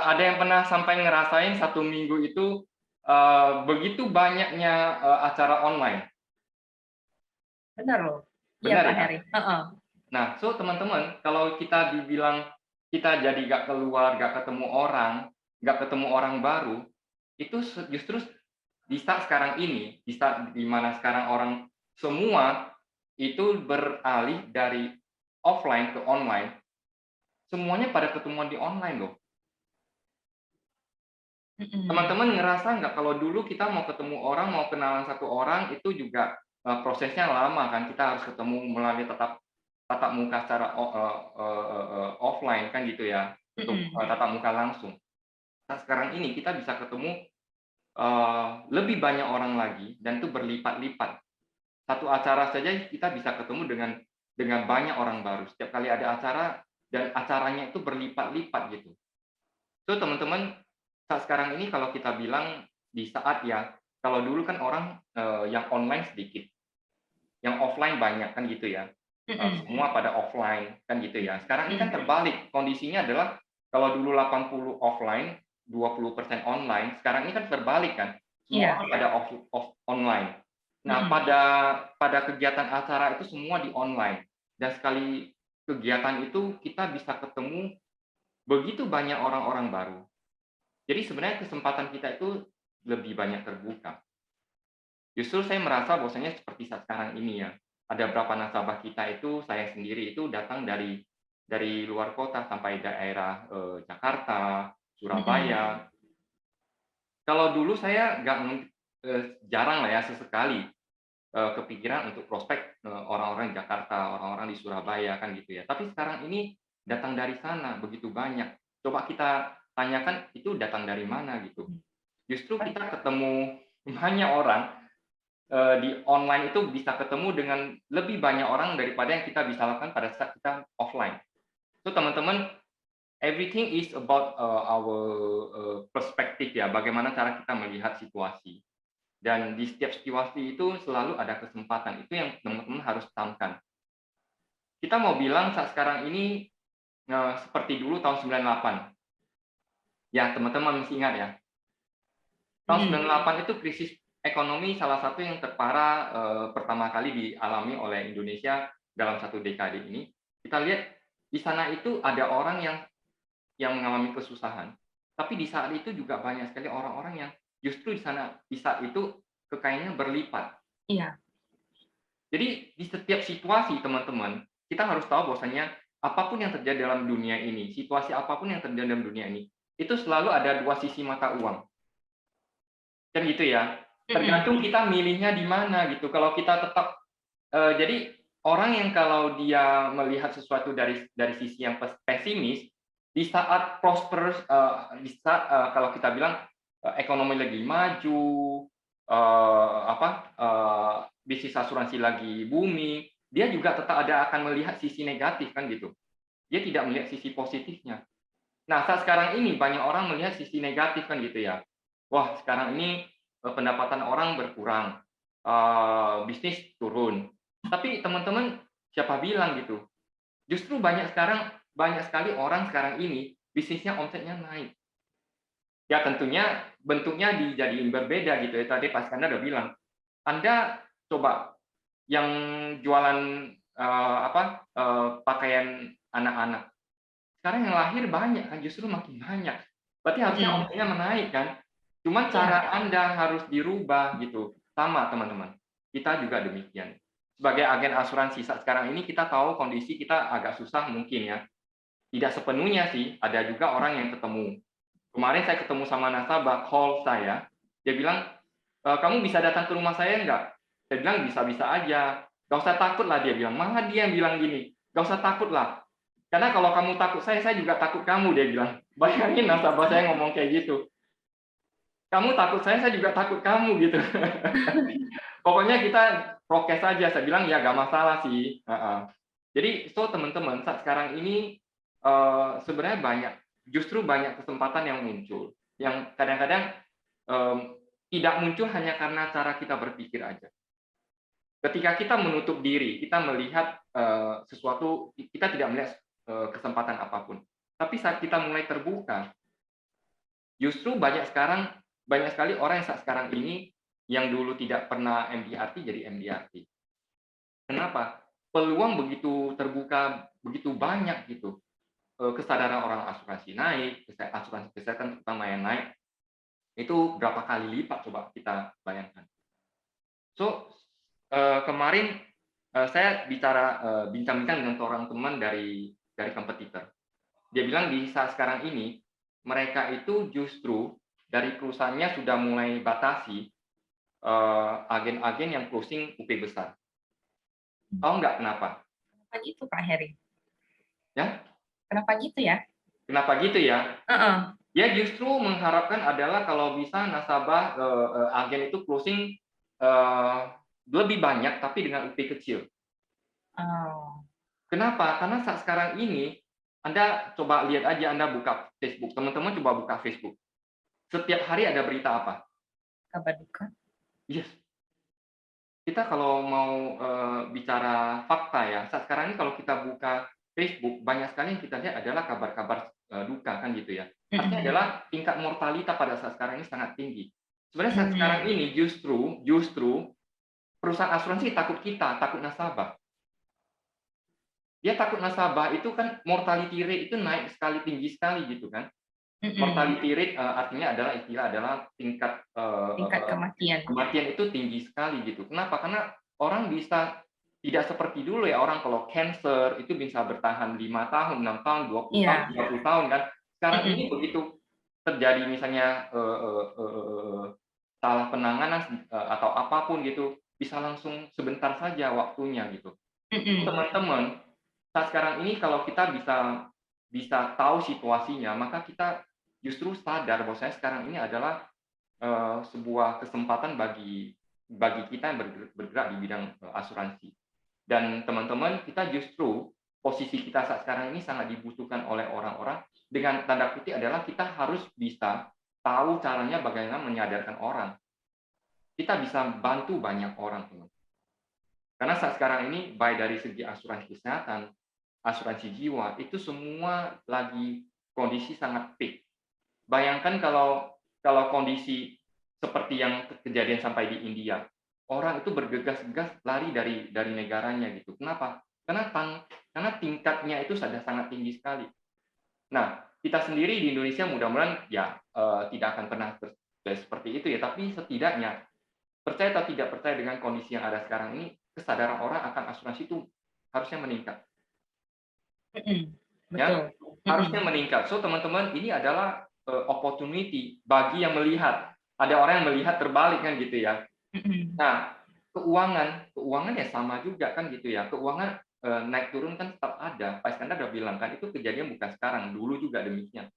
Speaker 5: Ada yang pernah sampai ngerasain 1 minggu itu begitu banyaknya acara online?
Speaker 1: Benar loh.
Speaker 5: Benar
Speaker 1: Iya Pak
Speaker 5: ya?
Speaker 1: Heri.
Speaker 5: Nah, so teman-teman, kalau kita dibilang kita jadi nggak keluar, nggak ketemu orang baru, itu justru di saat sekarang ini, di saat dimana sekarang orang semua itu beralih dari offline ke online, semuanya pada ketemuan di online loh. Teman-teman ngerasa nggak kalau dulu kita mau ketemu orang, mau kenalan satu orang, itu juga prosesnya lama kan, kita harus ketemu melalui tatap muka secara offline kan gitu ya, untuk tatap muka langsung. Nah, sekarang ini kita bisa ketemu lebih banyak orang lagi dan itu berlipat-lipat. Satu acara saja kita bisa ketemu dengan banyak orang baru. Setiap kali ada acara dan acaranya itu berlipat-lipat gitu. So teman-teman, saat sekarang ini kalau kita bilang di saat ya, kalau dulu kan orang yang online sedikit, yang offline banyak kan gitu ya. Semua pada offline kan gitu ya. Sekarang ini kan terbalik, kondisinya adalah kalau dulu 80 offline, 20% online, sekarang ini kan terbalik kan. Semua pada online. Nah, pada kegiatan acara itu semua di online. Dan sekali kegiatan itu kita bisa ketemu begitu banyak orang-orang baru. Jadi sebenarnya kesempatan kita itu lebih banyak terbuka. Justru saya merasa bahwasanya seperti saat sekarang ini ya, ada beberapa nasabah kita itu, saya sendiri itu datang dari luar kota sampai daerah Jakarta, Surabaya. Kalau dulu saya jarang lah ya, sesekali kepikiran untuk prospek orang-orang di Jakarta, orang-orang di Surabaya kan gitu ya. Tapi sekarang ini datang dari sana begitu banyak. coba kita tanyakan itu datang dari mana gitu. Justru kita ketemu banyak orang di online itu bisa ketemu dengan lebih banyak orang daripada yang kita bisa lakukan pada saat kita offline. So teman-teman, everything is about our perspective ya, bagaimana cara kita melihat situasi. Dan di setiap situasi itu selalu ada kesempatan. Itu yang teman-teman harus tanamkan. Kita mau bilang saat sekarang ini seperti dulu tahun 98. Ya, teman-teman masih ingat ya. Tahun 98 itu krisis ekonomi salah satu yang terparah pertama kali dialami oleh Indonesia dalam satu dekade ini. Kita lihat di sana itu ada orang yang mengalami kesusahan. Tapi di saat itu juga banyak sekali orang-orang yang justru di saat itu kekayaannya berlipat.
Speaker 1: Iya.
Speaker 5: Jadi di setiap situasi teman-teman, kita harus tahu bahwasanya apapun yang terjadi dalam dunia ini, situasi apapun yang terjadi dalam dunia ini, itu selalu ada dua sisi mata uang. Kan gitu ya. Tergantung kita milihnya di mana gitu. Kalau kita tetap jadi orang yang kalau dia melihat sesuatu dari sisi yang pesimis, di saat prosperous, di saat kalau kita bilang ekonomi lagi maju, bisnis asuransi lagi booming, dia juga tetap akan melihat sisi negatif kan gitu. Dia tidak melihat sisi positifnya. Nah, saat sekarang ini banyak orang melihat sisi negatif kan gitu ya. Wah, sekarang ini pendapatan orang berkurang, bisnis turun. Tapi teman-teman, siapa bilang gitu? Justru banyak sekali orang sekarang ini bisnisnya omsetnya naik. Ya tentunya bentuknya dijadiin berbeda gitu ya. Tadi Pak Iskandar udah bilang, Anda coba yang jualan pakaian anak-anak. Sekarang yang lahir banyak kan, justru makin banyak. Berarti harusnya omsetnya menaik kan. Cuman cara Anda harus dirubah gitu. Sama teman-teman. Kita juga demikian. Sebagai agen asuransi saat sekarang ini kita tahu kondisi kita agak susah mungkin ya. Tidak sepenuhnya sih, ada juga orang yang ketemu. Kemarin saya ketemu sama nasabah call saya, dia bilang, kamu bisa datang ke rumah saya enggak? Saya bilang bisa-bisa aja. Gak usah takut lah dia bilang. Malah dia yang bilang gini, gak usah takut lah. Karena kalau kamu takut saya juga takut kamu, dia bilang. Bayangin nasabah saya ngomong kayak gitu. Kamu takut saya juga takut kamu gitu. Pokoknya kita prokes saja. Saya bilang ya gak masalah sih. Jadi teman-teman saat sekarang ini sebenarnya justru banyak kesempatan yang muncul. Yang kadang-kadang tidak muncul hanya karena cara kita berpikir aja. Ketika kita menutup diri, kita melihat sesuatu, kita tidak melihat kesempatan apapun. Tapi saat kita mulai terbuka, justru banyak sekali orang yang saat sekarang ini yang dulu tidak pernah MDRT jadi MDRT. Kenapa? Peluang begitu terbuka, begitu banyak gitu. Kesadaran orang asuransi naik, asuransi kesehatan terutama yang naik, itu berapa kali lipat coba kita bayangkan. Kemarin saya bincang-bincang dengan seorang teman dari kompetitor. Dia bilang di saat sekarang ini mereka itu justru dari perusahaannya sudah mulai batasi agen-agen yang closing UP besar. Tahu nggak kenapa?
Speaker 1: Kenapa gitu Pak Heri?
Speaker 5: Ya?
Speaker 1: Kenapa gitu ya?
Speaker 5: Kenapa gitu ya? Dia justru mengharapkan adalah kalau bisa nasabah agen itu closing lebih banyak tapi dengan UP kecil. Kenapa? Karena saat sekarang ini Anda coba lihat aja, Anda buka Facebook, teman-teman coba buka Facebook. Setiap hari ada berita apa?
Speaker 1: Kabar duka.
Speaker 5: Yes. Kita kalau mau bicara fakta ya, saat sekarang ini kalau kita buka Facebook, banyak sekali yang kita lihat adalah kabar-kabar duka kan gitu ya. Artinya adalah tingkat mortalitas pada saat sekarang ini sangat tinggi. Sebenarnya saat sekarang ini justru perusahaan asuransi takut takut nasabah. Dia takut nasabah itu kan mortality rate itu naik sekali, tinggi sekali gitu kan. Mortality rate artinya adalah tingkat kematian itu tinggi sekali gitu. Kenapa? Karena orang bisa tidak seperti dulu ya, orang kalau cancer itu bisa bertahan 5 tahun, 6 tahun, 20 tahun, 30 tahun kan. Sekarang ini begitu terjadi misalnya salah penanganan atau apapun gitu, bisa langsung sebentar saja waktunya gitu. Teman-teman, saat sekarang ini kalau kita bisa bisa tahu situasinya, maka kita justru sadar bahwa sekarang ini adalah sebuah kesempatan bagi kita yang bergerak di bidang asuransi. Dan teman-teman, kita justru posisi kita saat sekarang ini sangat dibutuhkan oleh orang-orang, dengan tanda kutip adalah kita harus bisa tahu caranya bagaimana menyadarkan orang. Kita bisa bantu banyak orang, teman. Karena saat sekarang ini, baik dari segi asuransi kesehatan, asuransi jiwa, itu semua lagi kondisi sangat peak. Bayangkan kalau kondisi seperti yang kejadian sampai di India, orang itu bergegas-gegas lari dari negaranya gitu. Kenapa? Karena tingkatnya itu sudah sangat tinggi sekali. Nah, kita sendiri di Indonesia mudah-mudahan ya tidak akan pernah seperti itu ya, tapi setidaknya percaya atau tidak percaya dengan kondisi yang ada sekarang ini, kesadaran orang akan asuransi itu harusnya meningkat. Ya, harusnya meningkat. So teman-teman, ini adalah opportunity bagi yang melihat. Ada orang yang melihat terbalik kan gitu ya. Nah, keuangan ya sama juga kan gitu ya. Keuangan naik turun kan tetap ada. Pak Iskandar udah bilang kan itu kejadian bukan sekarang, dulu juga demikian.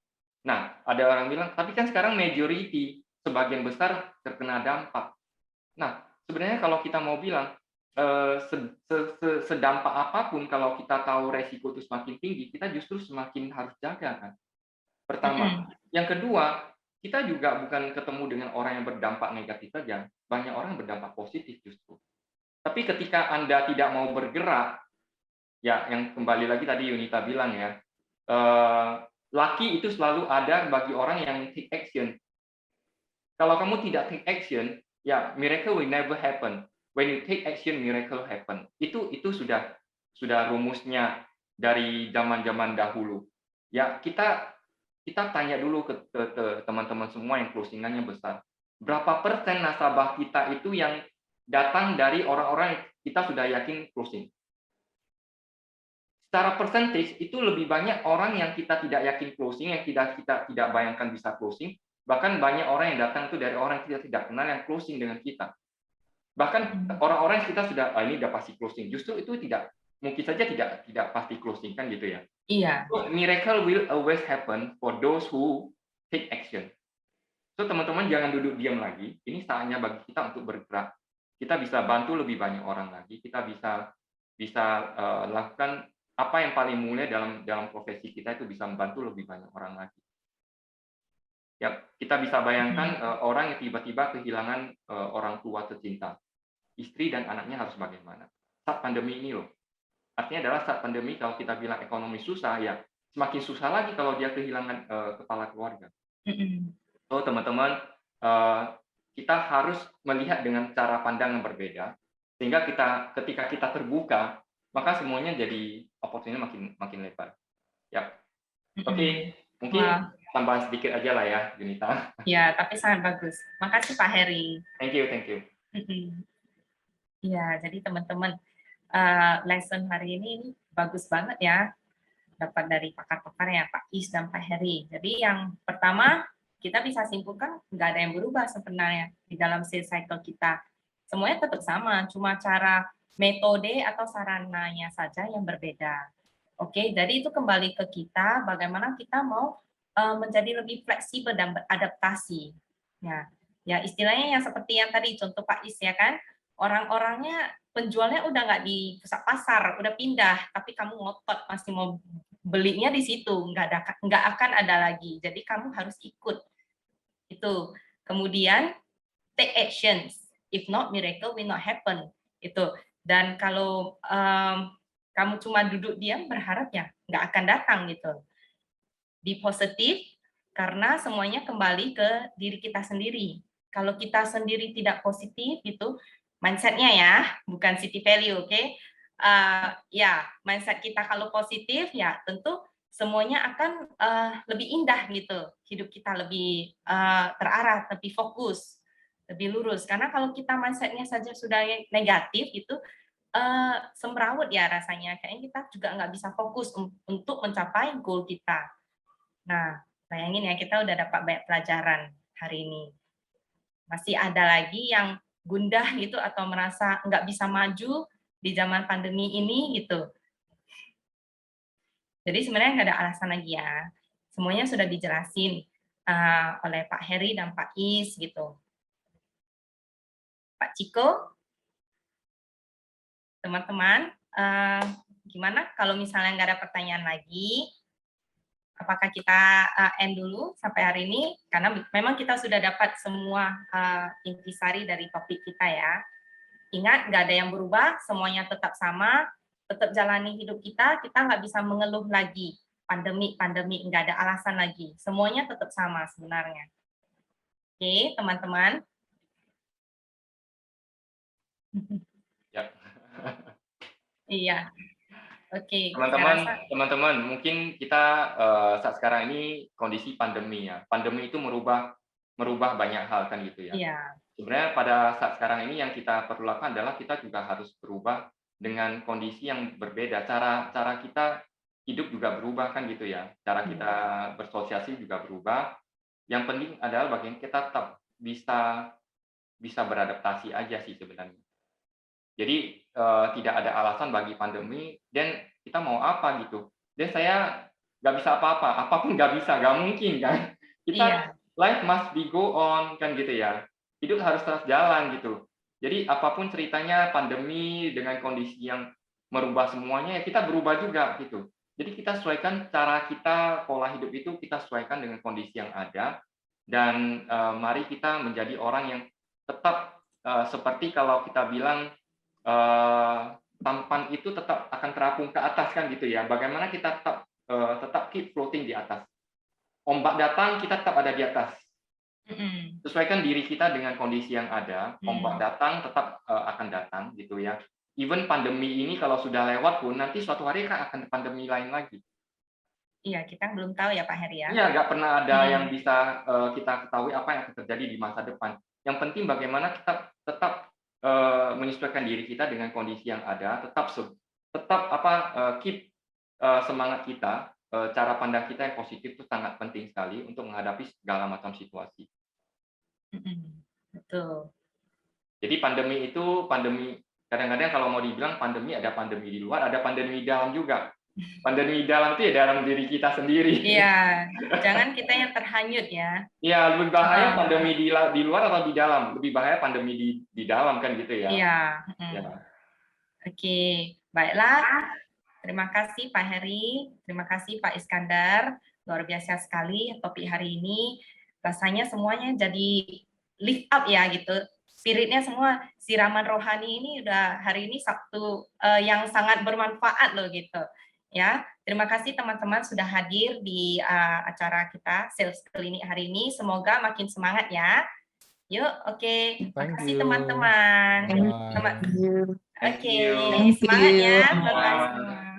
Speaker 5: Nah, ada orang bilang, tapi kan sekarang majority sebagian besar terkena dampak. Nah, sebenarnya kalau kita mau bilang sedampak apapun, kalau kita tahu resiko itu semakin tinggi, kita justru semakin harus jaga kan. Pertama, yang kedua, kita juga bukan ketemu dengan orang yang berdampak negatif saja, banyak orang yang berdampak positif justru. Tapi ketika Anda tidak mau bergerak, ya yang kembali lagi tadi Yunita bilang ya, lucky itu selalu ada bagi orang yang take action. Kalau kamu tidak take action, ya miracle will never happen. When you take action, miracle happen. Itu sudah rumusnya dari zaman-zaman dahulu. Ya kita tanya dulu ke teman-teman semua yang closingannya besar. Berapa persen nasabah kita itu yang datang dari orang-orang yang kita sudah yakin closing? Secara percentage itu lebih banyak orang yang kita tidak yakin closing, yang kita tidak bayangkan bisa closing. Bahkan banyak orang yang datang itu dari orang yang kita tidak kenal yang closing dengan kita. Bahkan orang-orang yang kita sudah ini udah pasti closing, justru itu mungkin saja tidak pasti closing kan gitu ya.
Speaker 1: Iya.
Speaker 5: So, miracle will always happen for those who take action. So teman-teman jangan duduk diam lagi. Ini saatnya bagi kita untuk bergerak. Kita bisa bantu lebih banyak orang lagi. Kita bisa lakukan apa yang paling mulia dalam profesi kita, itu bisa membantu lebih banyak orang lagi. Ya, kita bisa bayangkan orang yang tiba-tiba kehilangan orang tua tercinta. Istri dan anaknya harus bagaimana? Saat pandemi ini loh. Artinya adalah saat pandemi kalau kita bilang ekonomi susah, ya semakin susah lagi kalau dia kehilangan kepala keluarga. So teman-teman, kita harus melihat dengan cara pandang yang berbeda, sehingga ketika kita terbuka, maka semuanya jadi opportunity makin lebar. Ya, oke. Mungkin tambahan sedikit aja lah ya, Yunita.
Speaker 1: Ya, tapi sangat bagus. Makasih Pak Heri.
Speaker 5: Thank you.
Speaker 1: Ya, jadi teman-teman, lesson hari ini bagus banget ya, dapat dari pakar-pakar ya, Pak Is dan Pak Heri. Jadi yang pertama, kita bisa simpulkan nggak ada yang berubah sebenarnya di dalam sales cycle kita. Semuanya tetap sama, cuma cara metode atau sarananya saja yang berbeda. Oke, jadi itu kembali ke kita, bagaimana kita mau menjadi lebih fleksibel dan beradaptasi. Ya istilahnya yang seperti yang tadi contoh Pak Is ya kan, orang-orangnya penjualnya udah nggak di pusat pasar, udah pindah, tapi kamu ngotot masih mau belinya di situ, nggak akan ada lagi. Jadi kamu harus ikut itu. Kemudian take actions, if not miracle will not happen. Itu. Dan kalau kamu cuma duduk diam berharap ya nggak akan datang gitu. Be positif karena semuanya kembali ke diri kita sendiri. Kalau kita sendiri tidak positif itu mindset-nya ya, bukan city value, oke? Ya, mindset kita kalau positif ya tentu semuanya akan lebih indah gitu. Hidup kita lebih terarah, lebih fokus, lebih lurus. Karena kalau kita mindset-nya saja sudah negatif itu semrawut ya rasanya. Kayaknya kita juga nggak bisa fokus untuk mencapai goal kita. Nah, bayangin ya kita udah dapat banyak pelajaran hari ini. Masih ada lagi yang gundah gitu atau merasa nggak bisa maju di zaman pandemi ini gitu. Jadi sebenarnya nggak ada alasan lagi ya. Semuanya sudah dijelasin oleh Pak Heri dan Pak Is gitu. Pak Ciko, teman-teman, gimana kalau misalnya nggak ada pertanyaan lagi? Apakah kita end dulu sampai hari ini? Karena memang kita sudah dapat semua intisari dari topik kita ya. Ingat, nggak ada yang berubah, semuanya tetap sama, tetap jalani hidup kita nggak bisa mengeluh lagi. Pandemi, nggak ada alasan lagi. Semuanya tetap sama sebenarnya. Oke, teman-teman.
Speaker 5: Ya.
Speaker 1: Iya. Oke,
Speaker 5: teman-teman, mungkin kita saat sekarang ini kondisi pandemi ya. Pandemi itu merubah banyak hal kan gitu ya.
Speaker 1: Iya.
Speaker 5: Sebenarnya pada saat sekarang ini yang kita perlu lakukan adalah kita juga harus berubah dengan kondisi yang berbeda. Cara kita hidup juga berubah kan gitu ya. Cara kita bersosialisasi juga berubah. Yang penting adalah bagaimana kita tetap bisa beradaptasi aja sih sebenarnya. Jadi tidak ada alasan bagi pandemi dan kita mau apa gitu. Dan saya nggak bisa apa-apa, apapun nggak bisa, nggak mungkin kan. Kita life must be go on kan gitu ya. Hidup harus terus jalan gitu. Jadi apapun ceritanya pandemi dengan kondisi yang merubah semuanya ya kita berubah juga gitu. Jadi kita sesuaikan cara kita, pola hidup itu kita sesuaikan dengan kondisi yang ada dan mari kita menjadi orang yang tetap seperti kalau kita bilang tampan itu tetap akan terapung ke atas kan gitu ya. Bagaimana kita tetap keep floating di atas. Ombak datang kita tetap ada di atas. Sesuaikan diri kita dengan kondisi yang ada. Ombak datang tetap akan datang gitu ya. Even pandemi ini kalau sudah lewat pun nanti suatu hari akan pandemi lain lagi.
Speaker 1: Iya, kita belum tahu ya Pak Heri ya.
Speaker 5: Iya, nggak pernah ada yang bisa kita ketahui apa yang akan terjadi di masa depan. Yang penting bagaimana kita tetap menyesuaikan diri kita dengan kondisi yang ada, tetap keep semangat kita, cara pandang kita yang positif itu sangat penting sekali untuk menghadapi segala macam situasi.
Speaker 1: Betul.
Speaker 5: Jadi pandemi kadang-kadang kalau mau dibilang pandemi, ada pandemi di luar, ada pandemi di dalam juga. Pandemi di dalam itu ya dalam diri kita sendiri.
Speaker 1: Iya, jangan kita yang terhanyut ya.
Speaker 5: Iya, lebih bahaya pandemi di luar atau di dalam? Lebih bahaya pandemi di dalam kan gitu ya.
Speaker 1: Iya. Oke, baiklah. Terima kasih Pak Heri, terima kasih Pak Iskandar. Luar biasa sekali topik hari ini. Rasanya semuanya jadi lift up ya gitu. Spiritnya semua, siraman rohani ini udah hari ini Sabtu yang sangat bermanfaat loh gitu. Ya, terima kasih teman-teman sudah hadir di acara kita Sales Klinik hari ini. Semoga makin semangat ya. Yuk, oke. Terima kasih teman-teman. Oke, semangat ya. Bye-bye semua.